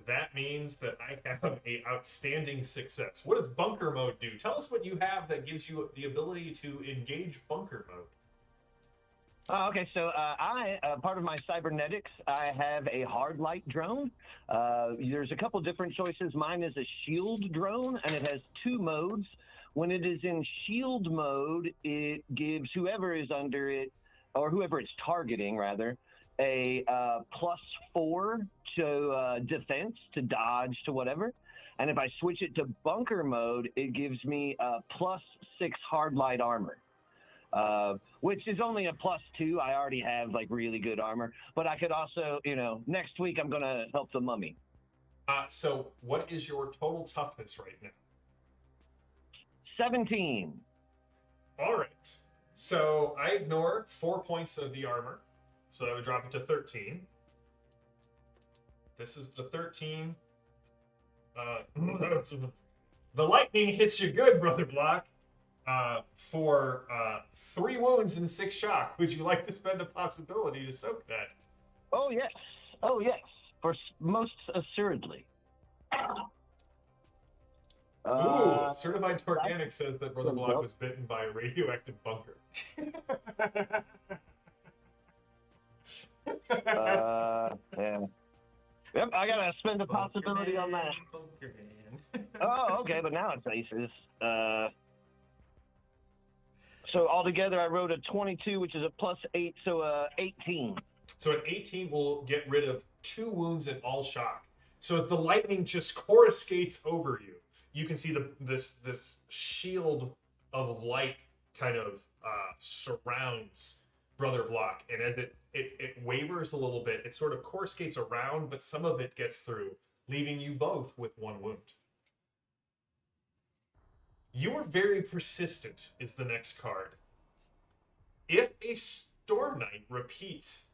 Speaker 1: That means that I have a outstanding success. What does bunker mode do? Tell us what you have that gives you the ability to engage bunker mode.
Speaker 2: Oh, okay, so I, part of my cybernetics, I have a hard light drone. There's a couple different choices. Mine is a shield drone, and it has 2 modes. When it is in shield mode, it gives whoever is under it, or whoever it's targeting, rather, a +4 to defense, to dodge, to whatever. And if I switch it to bunker mode, it gives me a +6 hard light armor. Which is only a +2. I already have like really good armor, but I could also, next week I'm gonna help the mummy.
Speaker 1: So what is your total toughness right now?
Speaker 2: 17.
Speaker 1: All right. So I ignore 4 points of the armor, so that would drop it to 13. This is the 13. The lightning hits you good, Brother Bloque. For 3 wounds and 6 shock. Would you like to spend a possibility to soak that?
Speaker 2: Oh yes, most assuredly.
Speaker 1: Ooh, Certified Torganic says that Brother Bloque was bitten by a radioactive bunker.
Speaker 2: Yeah. Yep, I gotta spend a possibility on that. Oh, okay, but now it's aces. So altogether, I wrote a 22, which is a +8, so 18.
Speaker 1: So an 18 will get rid of 2 wounds and all shock. So as the lightning just coruscates over you, you can see this shield of light kind of surrounds Brother Bloque, and as it wavers a little bit, it sort of coruscates around, but some of it gets through, leaving you both with 1 wound. You're very persistent is the next card. If a Storm Knight repeats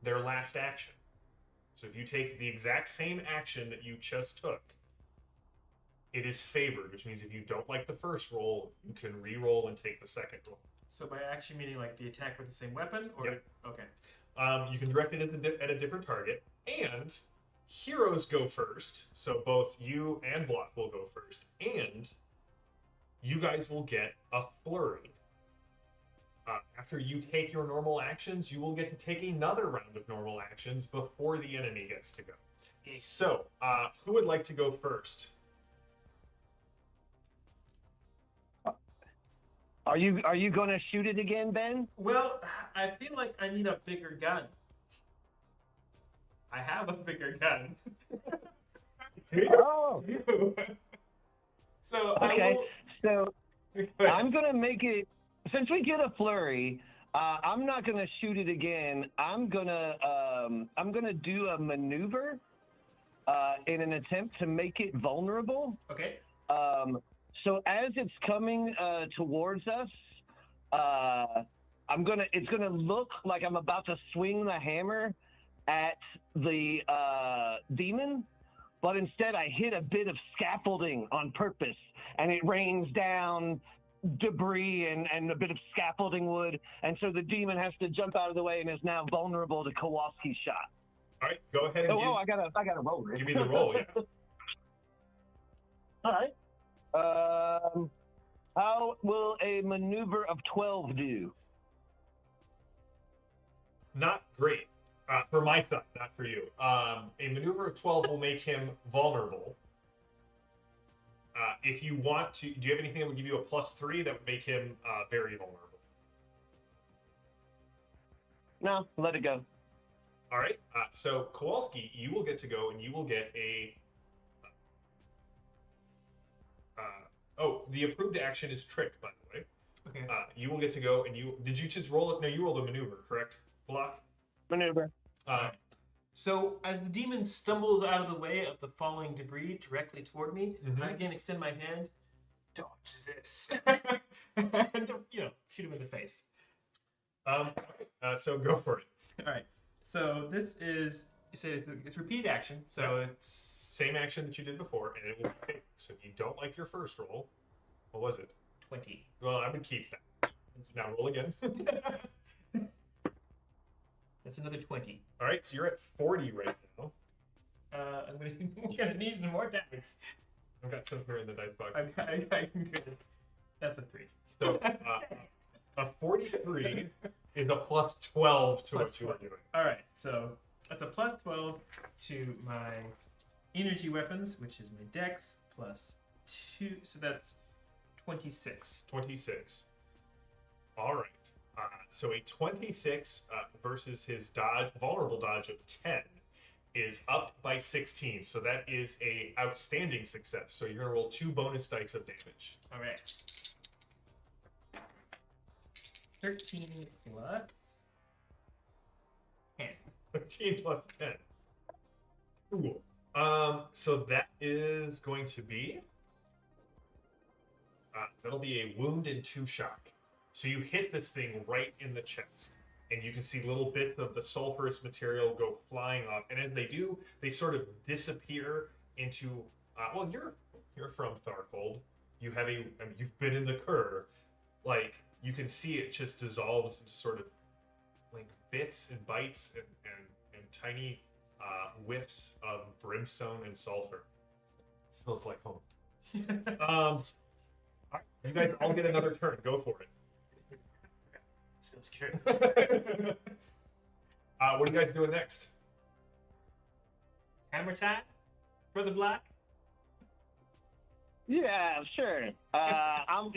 Speaker 1: their last action, so if you take the exact same action that you just took, it is favored, which means if you don't like the first roll, you can re-roll and take the second roll.
Speaker 4: So by action meaning like the attack with the same weapon, or
Speaker 1: Yep.
Speaker 4: Okay.
Speaker 1: You can direct it at a different target, and heroes go first, so both you and Block will go first, and you guys will get a flurry. After you take your normal actions, you will get to take another round of normal actions before the enemy gets to go. So, who would like to go first?
Speaker 2: Are you gonna shoot it again, Ben?
Speaker 4: Well, I feel like I need a bigger gun. I have a bigger gun.
Speaker 2: Oh.
Speaker 4: So
Speaker 2: Okay. So
Speaker 4: Go
Speaker 2: I'm gonna make it. Since we get a flurry, I'm not gonna shoot it again. I'm gonna do a maneuver in an attempt to make it vulnerable.
Speaker 4: Okay.
Speaker 2: So as it's coming towards us, it's gonna look like I'm about to swing the hammer at the demon, but instead I hit a bit of scaffolding on purpose, and it rains down debris and a bit of scaffolding wood, and so the demon has to jump out of the way and is now vulnerable to Kowalski's shot.
Speaker 1: All right, go ahead and
Speaker 2: I gotta roll it.
Speaker 1: give me the roll. Yeah.
Speaker 2: All right. How will a maneuver of 12 do?
Speaker 1: Not great. For my side, not for you. A maneuver of 12 will make him vulnerable. If you want to, do you have anything that would give you a +3 that would make him very vulnerable?
Speaker 2: No, let it go.
Speaker 1: All right. So Kowalski, you will get to go, and you will get a. The approved action is trick, by the way.
Speaker 4: Okay.
Speaker 1: You will get to go, and did you just roll it? No, you rolled a maneuver, correct? Block.
Speaker 2: Maneuver.
Speaker 4: So as the demon stumbles out of the way of the falling debris directly toward me, I again extend my hand. Dodge this, and shoot him in the face.
Speaker 1: So go for it.
Speaker 4: All right. So this is, you say it's repeated action. So it's
Speaker 1: Same action that you did before, and it will be favored. So if you don't like your first roll, what was it?
Speaker 4: 20.
Speaker 1: Well, I would keep that. Now roll again.
Speaker 4: That's another 20.
Speaker 1: All right, so you're at 40 right now.
Speaker 4: I'm gonna need more dice.
Speaker 1: I've got some here in the dice box.
Speaker 4: I'm good. That's a 3.
Speaker 1: So a 43 is a plus 12 to what you are doing.
Speaker 4: All right, so that's a plus 12 to my energy weapons, which is my dex, plus 2. So that's 26.
Speaker 1: 26. All right. So a 26 versus his vulnerable dodge of 10 is up by 16. So that is a outstanding success. So you're going to roll 2 bonus dice of damage.
Speaker 4: All right. 13 plus 10.
Speaker 1: 13 plus 10. Cool. So that is going to be... that'll be a wound and 2 shock. So you hit this thing right in the chest, and you can see little bits of the sulfurous material go flying off. And as they do, they sort of disappear into. Well, you're from Tharcold. You've been in the Cur. Like you can see it just dissolves into sort of like bits and bites and tiny whiffs of brimstone and sulfur. It smells like home. You guys all get another turn. Go for it.
Speaker 4: Smells scary.
Speaker 1: What are you guys doing next?
Speaker 4: Hammer time? Brother Bloque?
Speaker 2: Yeah, sure. I'm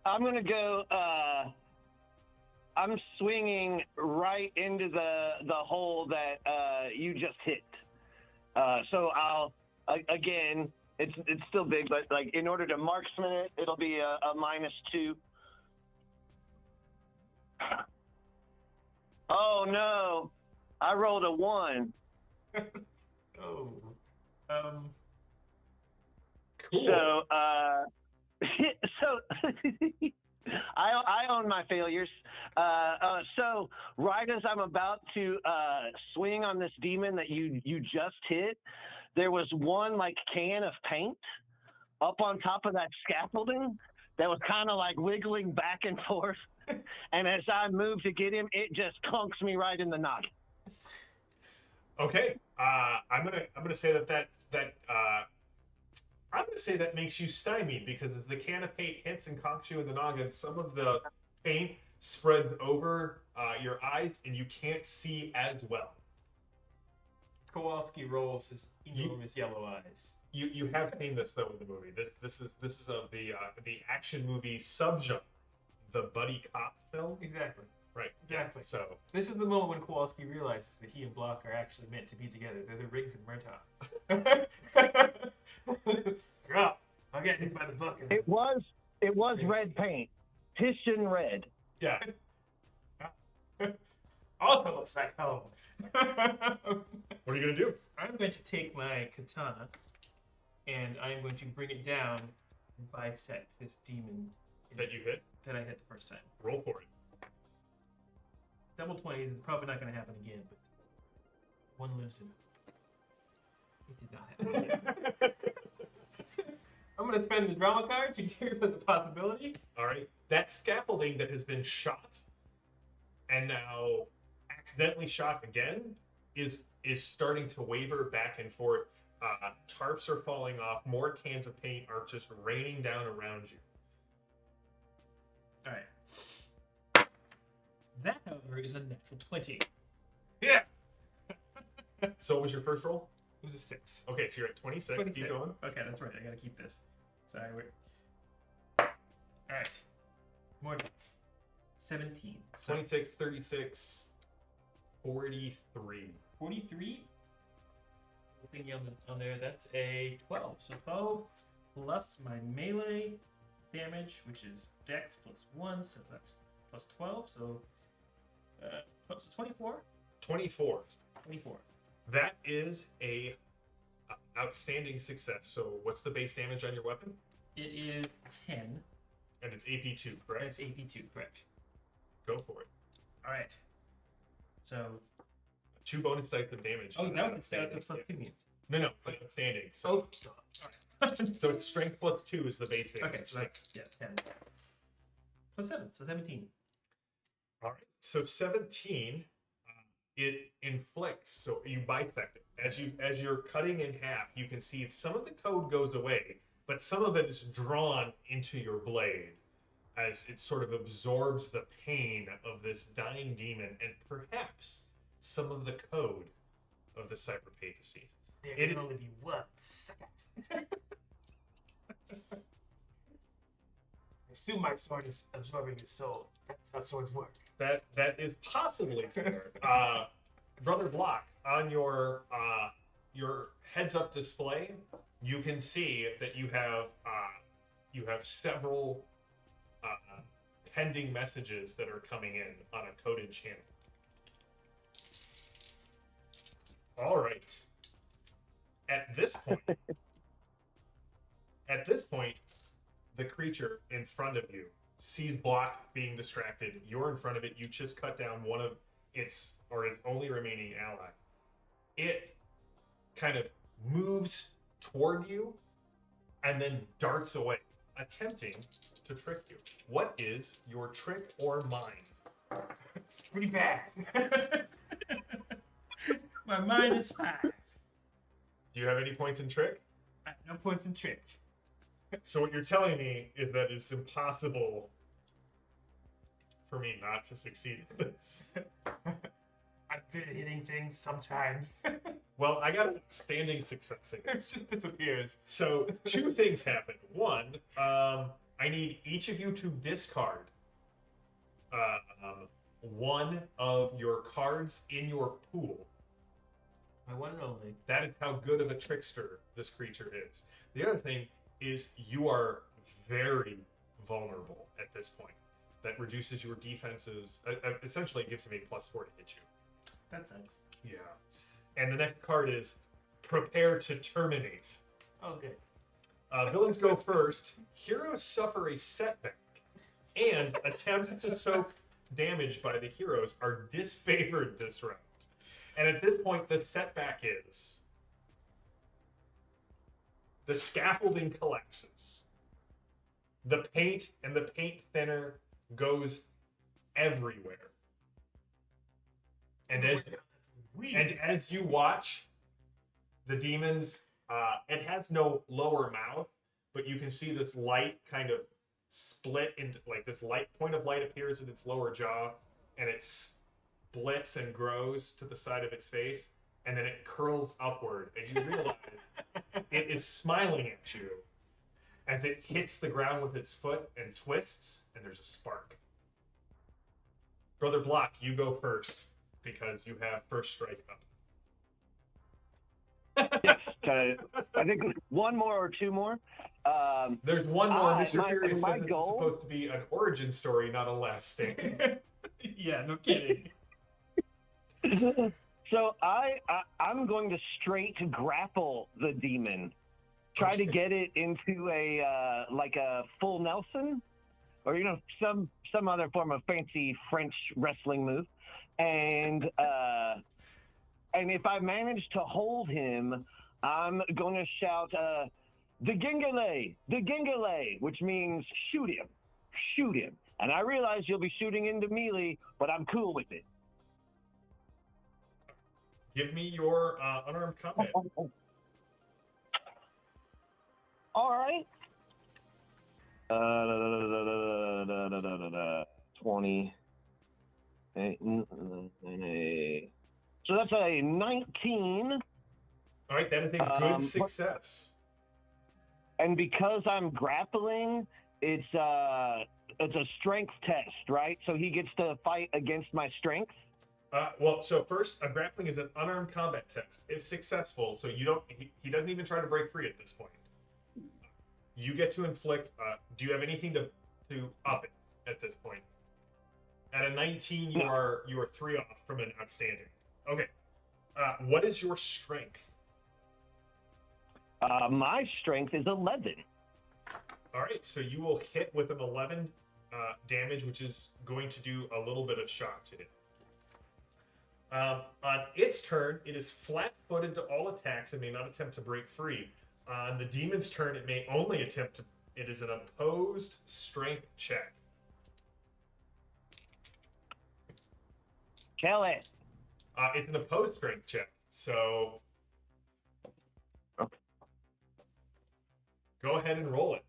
Speaker 2: gonna go. I'm swinging right into the hole that you just hit. So I'll again. It's still big, but like in order to marksman it, it'll be a -2. Oh no! I rolled a 1.
Speaker 4: Oh.
Speaker 1: Cool.
Speaker 2: So I own my failures. So right as I'm about to swing on this demon that you just hit, there was one like can of paint up on top of that scaffolding that was kind of like wiggling back and forth. And as I move to get him, it just clunks me right in the noggin.
Speaker 1: Okay. I'm gonna say that I'm gonna say that makes you stymied because as the can of paint hits and conks you in the noggin, some of the paint spreads over your eyes and you can't see as well.
Speaker 4: Kowalski rolls his enormous yellow eyes.
Speaker 1: You have seen this though in the movie. This is of the action movie subgenre, the buddy cop film.
Speaker 4: Exactly.
Speaker 1: Right.
Speaker 4: Exactly.
Speaker 1: So
Speaker 4: This is the moment when Kowalski realizes that he and Bloque are actually meant to be together. They're the Riggs and Murtaugh. Girl, I'll get these by the book.
Speaker 2: It was red paint, Titian red.
Speaker 1: yeah.
Speaker 4: Also looks like home.
Speaker 1: What are you gonna do?
Speaker 4: I'm going to take my katana and I'm going to bring it down and bisect this demon
Speaker 1: That you hit?
Speaker 4: that I hit the first time.
Speaker 1: Roll for it.
Speaker 4: Double 20s is probably not going to happen again, but one lives in it. It did not happen. I'm going to spend the drama card to give us a possibility.
Speaker 1: All right. That scaffolding that has been shot and now accidentally shot again is starting to waver back and forth. Tarps are falling off. More cans of paint are just raining down around you.
Speaker 4: All right. That, however, is a natural 20. Yeah.
Speaker 1: So what was your first roll?
Speaker 4: It was a 6.
Speaker 1: Okay, so you're at 26.
Speaker 4: 26.
Speaker 1: Keep going.
Speaker 4: Okay, that's right. I gotta keep this. Sorry, wait. Alright. More dice. 17. So
Speaker 1: 26, 36, 43.
Speaker 4: 43. Thingy on there, that's a 12. So 12 plus my melee damage, which is dex plus 1, so that's plus 12. So, so 24?
Speaker 1: 24.
Speaker 4: 24.
Speaker 1: That is a outstanding success. So what's the base damage on your weapon?
Speaker 4: It is 10.
Speaker 1: And it's AP2, correct?
Speaker 4: That's AP2, correct.
Speaker 1: Go for it.
Speaker 4: Alright. So,
Speaker 1: 2 bonus dice of damage.
Speaker 4: oh,
Speaker 1: on
Speaker 4: that
Speaker 1: that
Speaker 4: was plus
Speaker 1: outstanding.
Speaker 4: 2 means.
Speaker 1: No, it's like outstanding. So,
Speaker 4: Oh, alright.
Speaker 1: so it's strength plus 2 is the base damage.
Speaker 4: Okay, so that's, yeah, 10. +7, so 17.
Speaker 1: All right. So 17, it inflicts. So you bisect it. As you're cutting in half, you can see some of the code goes away, but some of it is drawn into your blade as it sort of absorbs the pain of this dying demon and perhaps some of the code of the cyber papacy.
Speaker 3: There
Speaker 1: It-
Speaker 3: can only be one second. I assume my sword is absorbing his soul. That's how swords work.
Speaker 1: That is possibly fair. Brother Bloque, on your heads up display, you can see that you have several pending messages that are coming in on a coded channel. All right. At this point, the creature in front of you sees Bloque being distracted. You're in front of it. You just cut down one of its only remaining ally. It kind of moves toward you and then darts away, attempting to trick you. What is your trick or mind?
Speaker 3: Pretty bad.
Speaker 4: My mind is 5.
Speaker 1: Do you have any points in trick?
Speaker 4: I have no points in trick.
Speaker 1: So what you're telling me is that it's impossible for me not to succeed at this.
Speaker 3: I'm good at hitting things sometimes.
Speaker 1: Well, I got an outstanding success.
Speaker 4: It just disappears.
Speaker 1: So 2 things happen. One, I need each of you to discard one of your cards in your pool.
Speaker 4: My one and only.
Speaker 1: That is how good of a trickster this creature is. The other thing is you are very vulnerable at this point. That reduces your defenses. Essentially, it gives him a +4 to hit you.
Speaker 4: That sucks.
Speaker 1: Yeah. And the next card is prepare to terminate.
Speaker 3: Oh, good.
Speaker 1: Villains go first. Heroes suffer a setback, and attempts to soak damage by the heroes are disfavored this round. And at this point, the setback is the scaffolding collapses. The paint and the paint thinner goes everywhere. And as you watch the demons, it has no lower mouth, but you can see this light kind of split into, like, this light point of light appears in its lower jaw, and it splits and grows to the side of its face, and then it curls upward, and you realize it is smiling at you as it hits the ground with its foot and twists, and there's a spark. Brother Bloque, you go first because you have first strike up.
Speaker 2: Yes, I think one more or 2 more.
Speaker 1: There's one more. Mr.
Speaker 2: my
Speaker 1: Furious said this is
Speaker 2: goal-
Speaker 1: supposed to be an origin story, not a last stand.
Speaker 4: Yeah, no kidding.
Speaker 2: So I'm going to straight grapple the demon, try to get it into a like a full Nelson, or some other form of fancy French wrestling move, and if I manage to hold him, I'm going to shout the Gingale, which means shoot him. And I realize you'll be shooting into melee, but I'm cool with it.
Speaker 1: Give me your unarmed combat.
Speaker 2: All right. 20. So that's a 19.
Speaker 1: All right, that is a good success.
Speaker 2: And because I'm grappling, it's a strength test, right? So he gets to fight against my strength.
Speaker 1: So first, a grappling is an unarmed combat test. If successful, so he doesn't even try to break free at this point. You get to inflict. Do you have anything to up it at this point? At a 19, you are 3 off from an outstanding. Okay. What is your strength?
Speaker 2: My strength is 11.
Speaker 1: All right, so you will hit with an 11 damage, which is going to do a little bit of shock to it. On its turn, it is flat-footed to all attacks and may not attempt to break free. On the demon's turn, it may only attempt to. It is an opposed strength check.
Speaker 2: Kill it.
Speaker 1: It's an opposed strength check, so
Speaker 2: Okay.
Speaker 1: go ahead and roll it.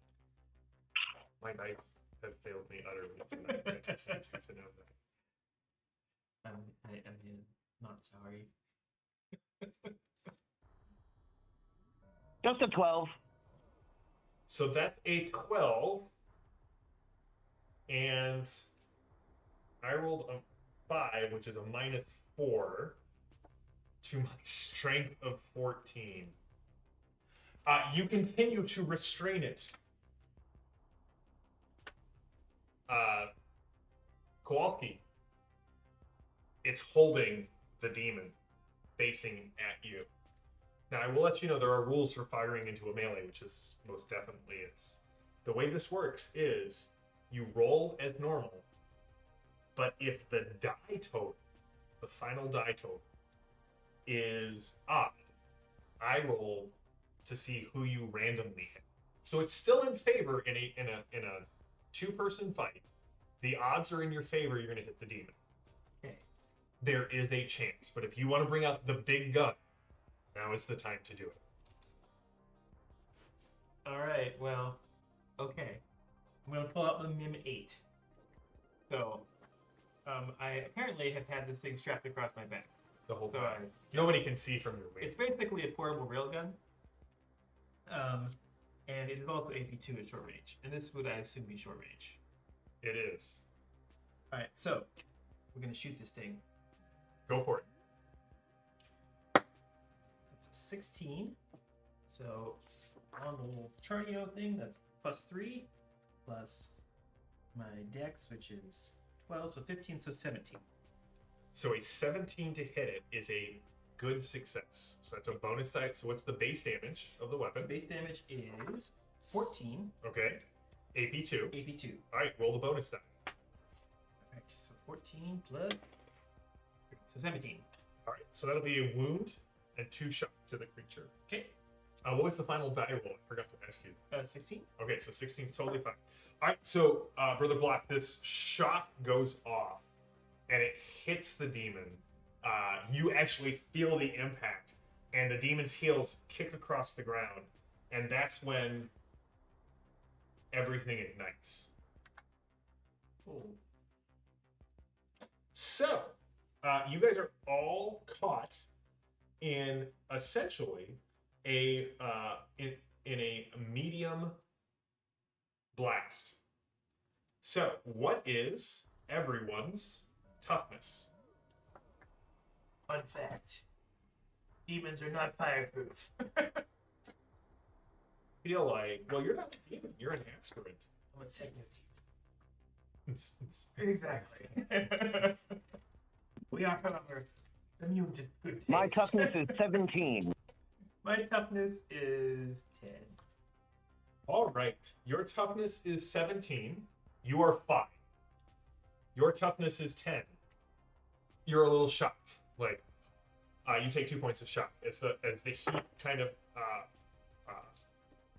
Speaker 1: My dice have failed me utterly tonight. I just need you to know that.
Speaker 4: I'm not sorry.
Speaker 2: Just a 12.
Speaker 1: So that's a 12, and I rolled a 5, which is a -4 to my strength of 14. You continue to restrain it. Kowalski, it's holding the demon facing at you. Now, I will let you know there are rules for firing into a melee, which is most definitely is. The way this works is you roll as normal, but if the die total, the final die total, is odd, I roll to see who you randomly hit. So it's still in favor in a two-person fight. The odds are in your favor. You're going to hit the demon.
Speaker 4: Okay.
Speaker 1: There is a chance, but if you want to bring out the big gun, now is the time to do it.
Speaker 4: All right. Well, okay. I'm gonna pull out the Mim 8. So, I apparently have had this thing strapped across my back.
Speaker 1: The whole
Speaker 4: So
Speaker 1: time. Nobody can see from your weight.
Speaker 4: it's basically a portable railgun. And it is also AP2 at short range, and this would, I assume, be short range.
Speaker 1: It is.
Speaker 4: All right. So, we're gonna shoot this thing.
Speaker 1: Go for it.
Speaker 4: That's a 16. So on the little Chartio thing, that's +3, plus my dex, which is 12, so 15, so 17.
Speaker 1: So a 17 to hit it is a good success. So that's a bonus die. So what's the base damage of the weapon?
Speaker 4: Base damage is 14,
Speaker 1: Okay. AP2.
Speaker 4: AP2.
Speaker 1: All right, roll the bonus die.
Speaker 4: All right, so 14 plus, so 17.
Speaker 1: All right, so that'll be a wound and 2 shock to the creature.
Speaker 4: Okay,
Speaker 1: What was the final die roll? I forgot to ask you.
Speaker 4: 16.
Speaker 1: Okay, so 16 is totally fine. All right, so Brother Bloque, this shot goes off and it hits the demon. You actually feel the impact, and the demon's heels kick across the ground, and that's when everything ignites.
Speaker 4: Oh.
Speaker 1: So, you guys are all caught in essentially a in a medium blast. So, what is everyone's toughness?
Speaker 3: Fun fact: demons are not fireproof.
Speaker 1: Feel like, well, you're not a demon, you're an aspirant.
Speaker 3: I'm a techno
Speaker 4: Exactly.
Speaker 3: We are, however, immune to good taste.
Speaker 2: My toughness is 17.
Speaker 4: My toughness is 10.
Speaker 1: All right, your toughness is 17. You are fine. Your toughness is 10. You're a little shocked. Like, you take 2 points of shock as the heat kind of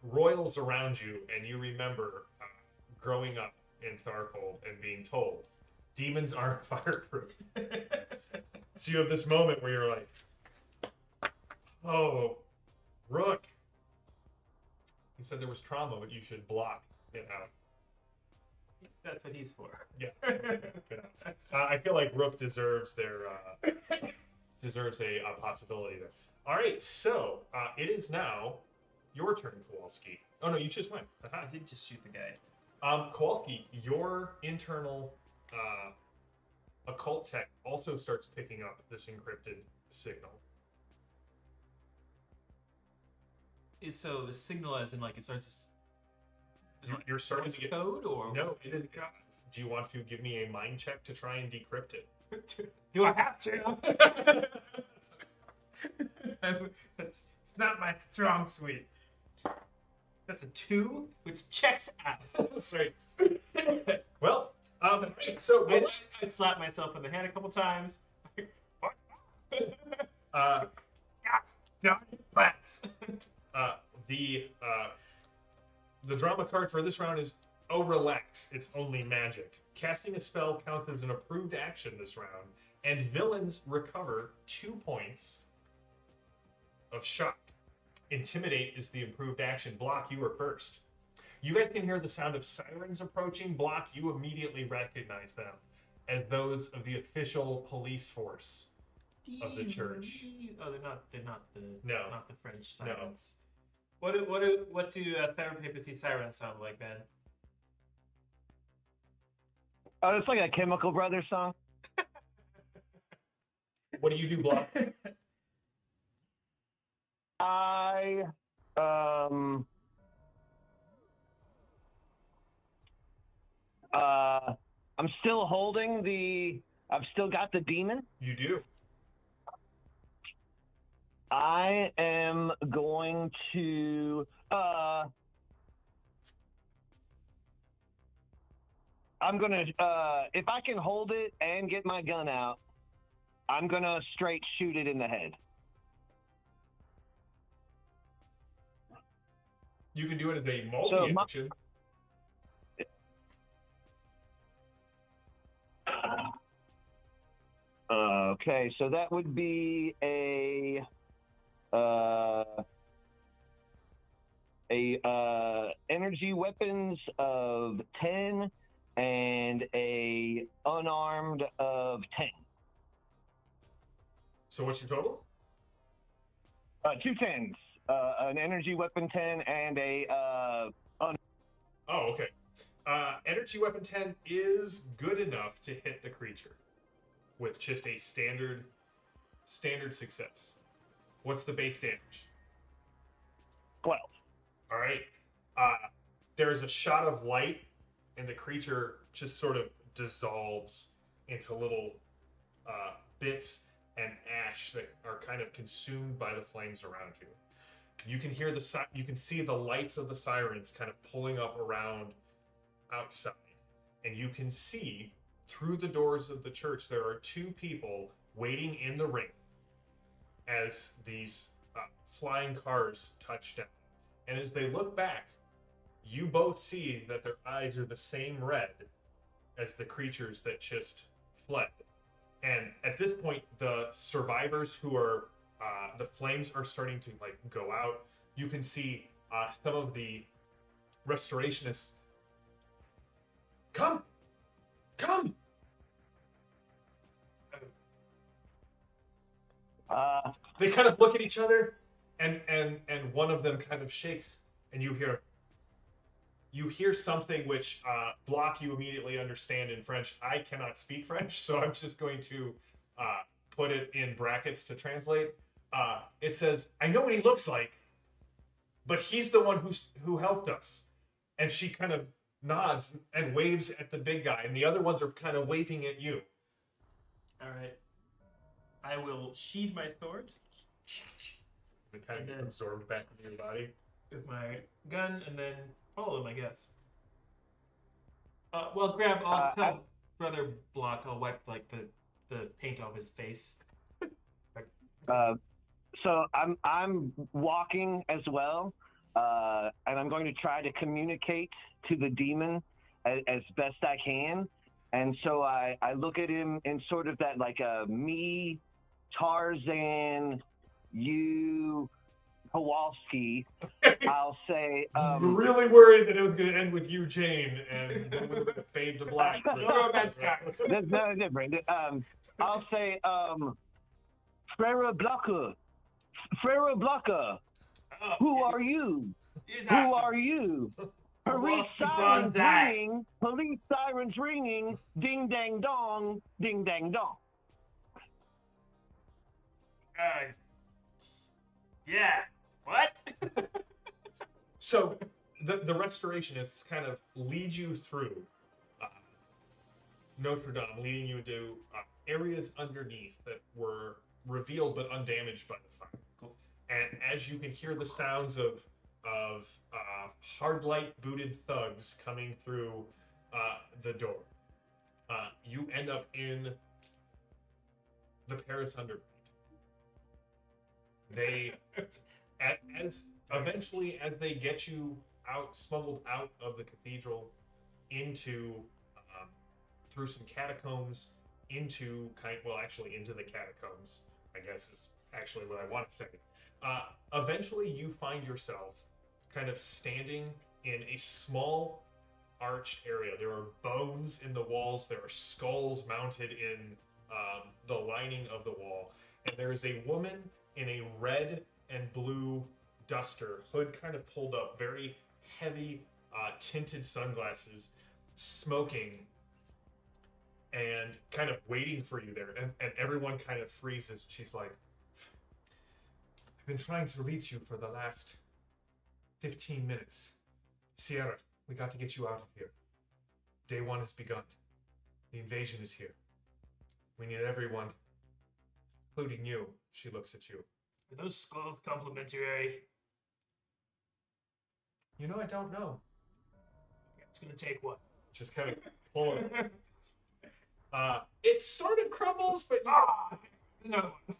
Speaker 1: roils around you, and you remember growing up in Tharkold and being told demons aren't fireproof. So you have this moment where you're like, "Oh, Rook. He said there was trauma, but you should block it out."
Speaker 4: That's what he's for.
Speaker 1: Yeah. I feel like Rook deserves deserves a possibility there. All right, so it is now your turn, Kowalski. Oh no, you just went.
Speaker 4: I did just shoot the guy.
Speaker 1: Kowalski, your internal occult tech also starts picking up this encrypted signal.
Speaker 4: So the signal, as in like it starts.
Speaker 1: You're starting to get
Speaker 4: code, or
Speaker 1: no. It is. Do you want to give me a mind check to try and decrypt it?
Speaker 4: Do I have to? It's not my strong suit. That's a 2, which checks out.
Speaker 1: That's right. Well, so
Speaker 4: I slapped myself in the head a couple times.
Speaker 1: uh,
Speaker 4: Gosh darn it, plants.
Speaker 1: The drama card for this round is "Oh, relax, it's only magic." Casting a spell counts as an approved action this round, and villains recover 2 points of shock. Intimidate is the improved action. Bloque, you are first. You guys can hear the sound of sirens approaching. Bloque, you immediately recognize them as those of the official police force of the church.
Speaker 4: Oh, they're not the
Speaker 1: No.
Speaker 4: not the French sirens. What do Siren Papacy sirens sound like, Ben?
Speaker 2: Oh, it's like a Chemical Brothers song.
Speaker 1: What do you do, Bloque?
Speaker 2: I'm still holding the. I've still got the demon.
Speaker 1: You do.
Speaker 2: I am going to. I'm gonna. If I can hold it and get my gun out, I'm gonna straight shoot it in the head.
Speaker 1: You can do it as a multi-action.
Speaker 2: Okay, so that would be a energy weapons of 10 and a unarmed of 10.
Speaker 1: So what's your total?
Speaker 2: 2 10s. An energy weapon 10 and a
Speaker 1: Oh, okay. Energy weapon 10 is good enough to hit the creature with just a standard success. What's the base damage?
Speaker 2: 12.
Speaker 1: All right. There's a shot of light, and the creature just sort of dissolves into little bits and ash that are kind of consumed by the flames around you. You can hear you can see the lights of the sirens kind of pulling up around outside, and you can see through the doors of the church there are 2 people waiting in the ring as these flying cars touch down. And as they look back, you both see that their eyes are the same red as the creatures that just fled. And at this point, the survivors who are the flames are starting to like go out. You can see some of the restorationists. Come! They kind of look at each other, and one of them kind of shakes, and you hear something which Bloque you immediately understand in French. I cannot speak French, so I'm just going to put it in brackets to translate. It says, "I know what he looks like, but he's the one who helped us." And she kind of nods and waves at the big guy, and the other ones are kind of waving at you.
Speaker 4: All right. I will sheathe my sword
Speaker 1: It kind of gets absorbed back into your body.
Speaker 4: with my gun and then follow him, I guess. I'll tell Brother Bloque, I'll wipe like the paint off his face.
Speaker 2: So I'm walking as well, and I'm going to try to communicate to the demon as best I can. And so I look at him in sort of that like me, Tarzan, you, Kowalski. I'll say.
Speaker 1: Really worried that it was going to end with you, Jane, and then we would fade to black.
Speaker 4: No romance card.
Speaker 2: There's no different. I'll say, Frere Bloque. Frere Bloque. Who are you? Who are you? Police sirens ringing. Police sirens ringing. Ding dang dong. Ding dang dong.
Speaker 4: Yeah. What?
Speaker 1: So the restorationists kind of lead you through Notre Dame, leading you into areas underneath that were revealed but undamaged by the fire. Cool. And as you can hear the sounds of hard light booted thugs coming through the door, you end up in the Paris Underground. They, eventually as they get you out, smuggled out of the cathedral into through some catacombs into into the catacombs, I guess is actually what I want to say. Eventually, you find yourself kind of standing in a small arched area. There are bones in the walls. There are skulls mounted in the lining of the wall. And there is a woman in a red and blue duster, hood kind of pulled up, very heavy tinted sunglasses, smoking and kind of waiting for you there. And everyone kind of freezes. She's like, I've been trying to reach you for the last 15 minutes. Sierra, we got to get you out of here. Day 1 has begun. The invasion is here. We need everyone, including you. She looks at you.
Speaker 4: Are those skulls complimentary?
Speaker 1: You know, I don't know.
Speaker 4: It's gonna take what?
Speaker 1: Just kind of pull it. It sort of crumbles, but
Speaker 4: Another one.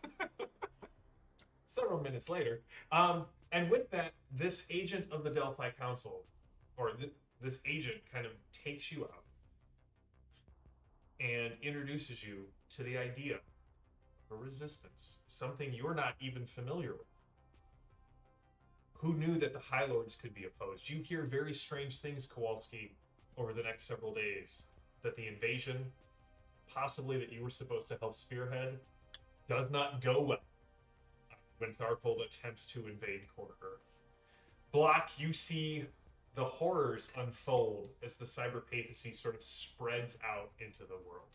Speaker 1: several minutes later. And with that, this agent of the Delphi Council, or this agent, kind of takes you out and introduces you to the idea of resistance, something you're not even familiar with. Who knew that the High Lords could be opposed? You hear very strange things, Kowalski, over the next several days. That the invasion, possibly that you were supposed to help spearhead, does not go well when Tharpold attempts to invade Core Earth. Bloque, you see the horrors unfold as the cyber papacy sort of spreads out into the world.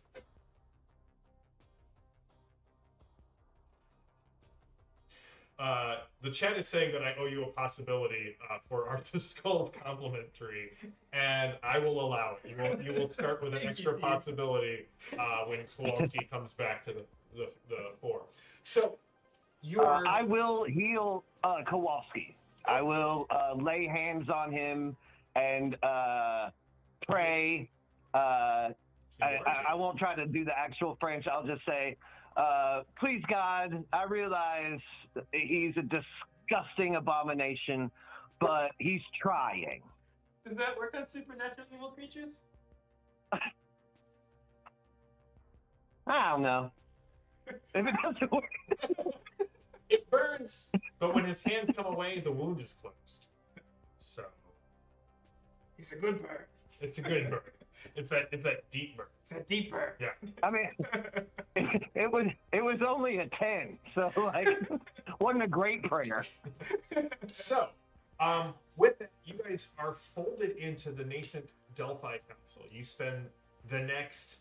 Speaker 1: The chat is saying that I owe you a possibility for Arthur Skull's complimentary, and I will allow it. You will start with an extra possibility when Kowalski comes back to the fore. So, you are...
Speaker 2: I will heal Kowalski. I will lay hands on him and pray. I won't try to do the actual French. I'll just say, please, God, I realize he's a disgusting abomination, but he's trying.
Speaker 4: Does that work on supernatural evil creatures?
Speaker 2: I don't know. If it doesn't work.
Speaker 1: It burns, but when his hands come away, the wound is closed. So...
Speaker 4: He's a good bird.
Speaker 1: It's a good burn. It's that deep burn.
Speaker 4: It's a deep bird.
Speaker 1: Yeah.
Speaker 2: I mean, it was only a 10, so like, wasn't a great prayer.
Speaker 1: So, with that, you guys are folded into the nascent Delphi Council. You spend the next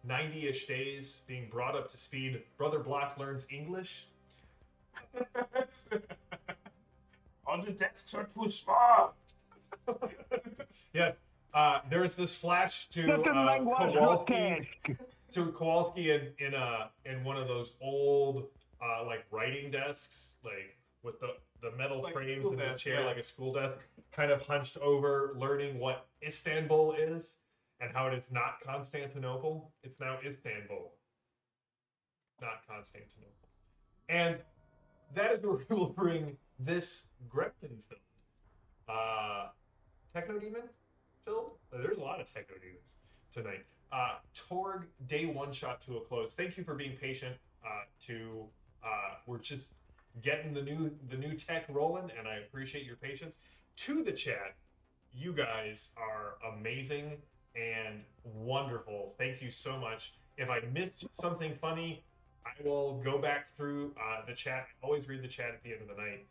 Speaker 1: 90-ish days being brought up to speed. Brother Bloque learns English.
Speaker 4: All the desks are too small.
Speaker 1: Yes. There's this flash to Kowalski in one of those old like writing desks, like with the metal
Speaker 4: Like
Speaker 1: frames
Speaker 4: school
Speaker 1: and the
Speaker 4: desk,
Speaker 1: chair,
Speaker 4: yeah.
Speaker 1: like a school desk, kind of hunched over, learning what Istanbul is and how it is not Constantinople. It's now Istanbul, not Constantinople. And that is where we will bring this Gremlin film. Techno Demon filled? There's a lot of Techno Demons tonight. Torg day 1 shot to a close. Thank you for being patient. We're just getting the new tech rolling, and I appreciate your patience. To the chat, you guys are amazing and wonderful. Thank you so much. If I missed something funny, I will go back through the chat. I always read the chat at the end of the night.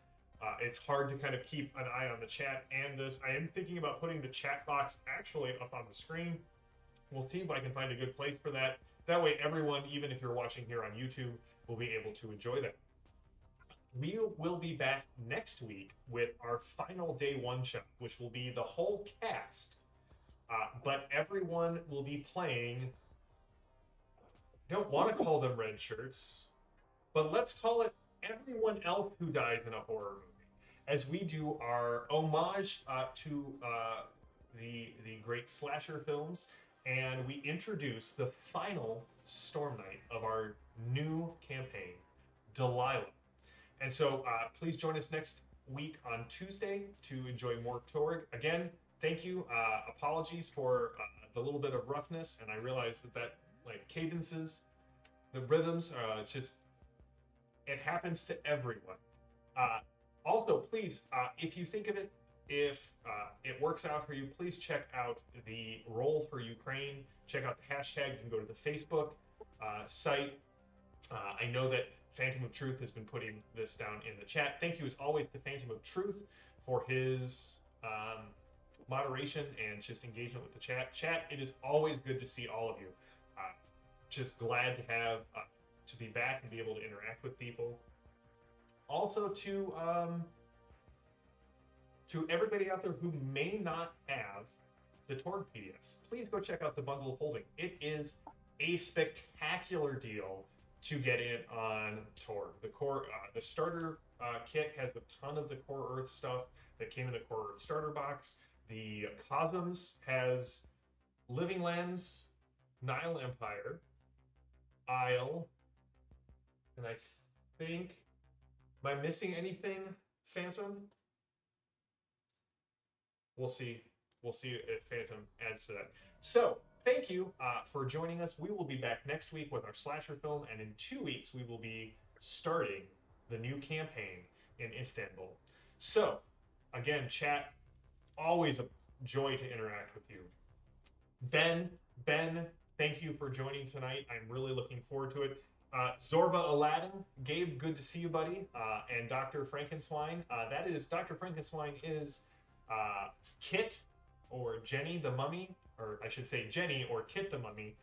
Speaker 1: It's hard to kind of keep an eye on the chat and this. I am thinking about putting the chat box actually up on the screen. We'll see if I can find a good place for that. That way everyone, even if you're watching here on YouTube, will be able to enjoy that. We will be back next week with our final day 1 shot, which will be the whole cast. But everyone will be playing... I don't want to call them red shirts, but let's call it everyone else who dies in a horror movie, as we do our homage to the great slasher films, and we introduce the final Storm Knight of our new campaign, Delilah. And so please join us next week on Tuesday to enjoy more Torg. Again, thank you. Apologies for the little bit of roughness, and I realize that like cadences, the rhythms. Just it happens to everyone. Also, please, if you think of it, if it works out for you, please check out the Roll for Ukraine. Check out the hashtag. You can go to the Facebook site. I know that Phantom of Truth has been putting this down in the chat. Thank you, as always, to Phantom of Truth for his moderation and just engagement with the chat. Chat, it is always good to see all of you. Just glad to have to be back and be able to interact with people. Also to everybody out there who may not have the Torg PDFs, please go check out the Bundle of Holding. It is a spectacular deal to get in on Torg. The core, the starter kit has a ton of the Core Earth stuff that came in the Core Earth starter box. The Cosmos has Living Lands, Nile Empire, Isle, and I think, am I missing anything, Phantom? We'll see. We'll see if Phantom adds to that. So, thank you for joining us. We will be back next week with our slasher film, and in 2 weeks we will be starting the new campaign in Istanbul. So, again, chat, always a joy to interact with you. Ben, thank you for joining tonight. I'm really looking forward to it. Zorba Aladdin, Gabe, good to see you, buddy. And Dr. Frankenstein. That is, Dr. Frankenstein is Kit or Jenny the Mummy, or I should say Jenny or Kit the Mummy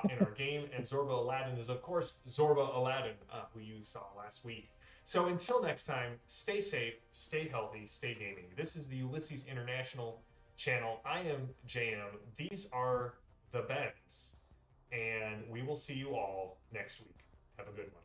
Speaker 1: in our game. And Zorba Aladdin is, of course, Zorba Aladdin, who you saw last week. So until next time, stay safe, stay healthy, stay gaming. this is the Ulisses International channel. I am JM. These are the Bens. And we will see you all next week. Have a good one.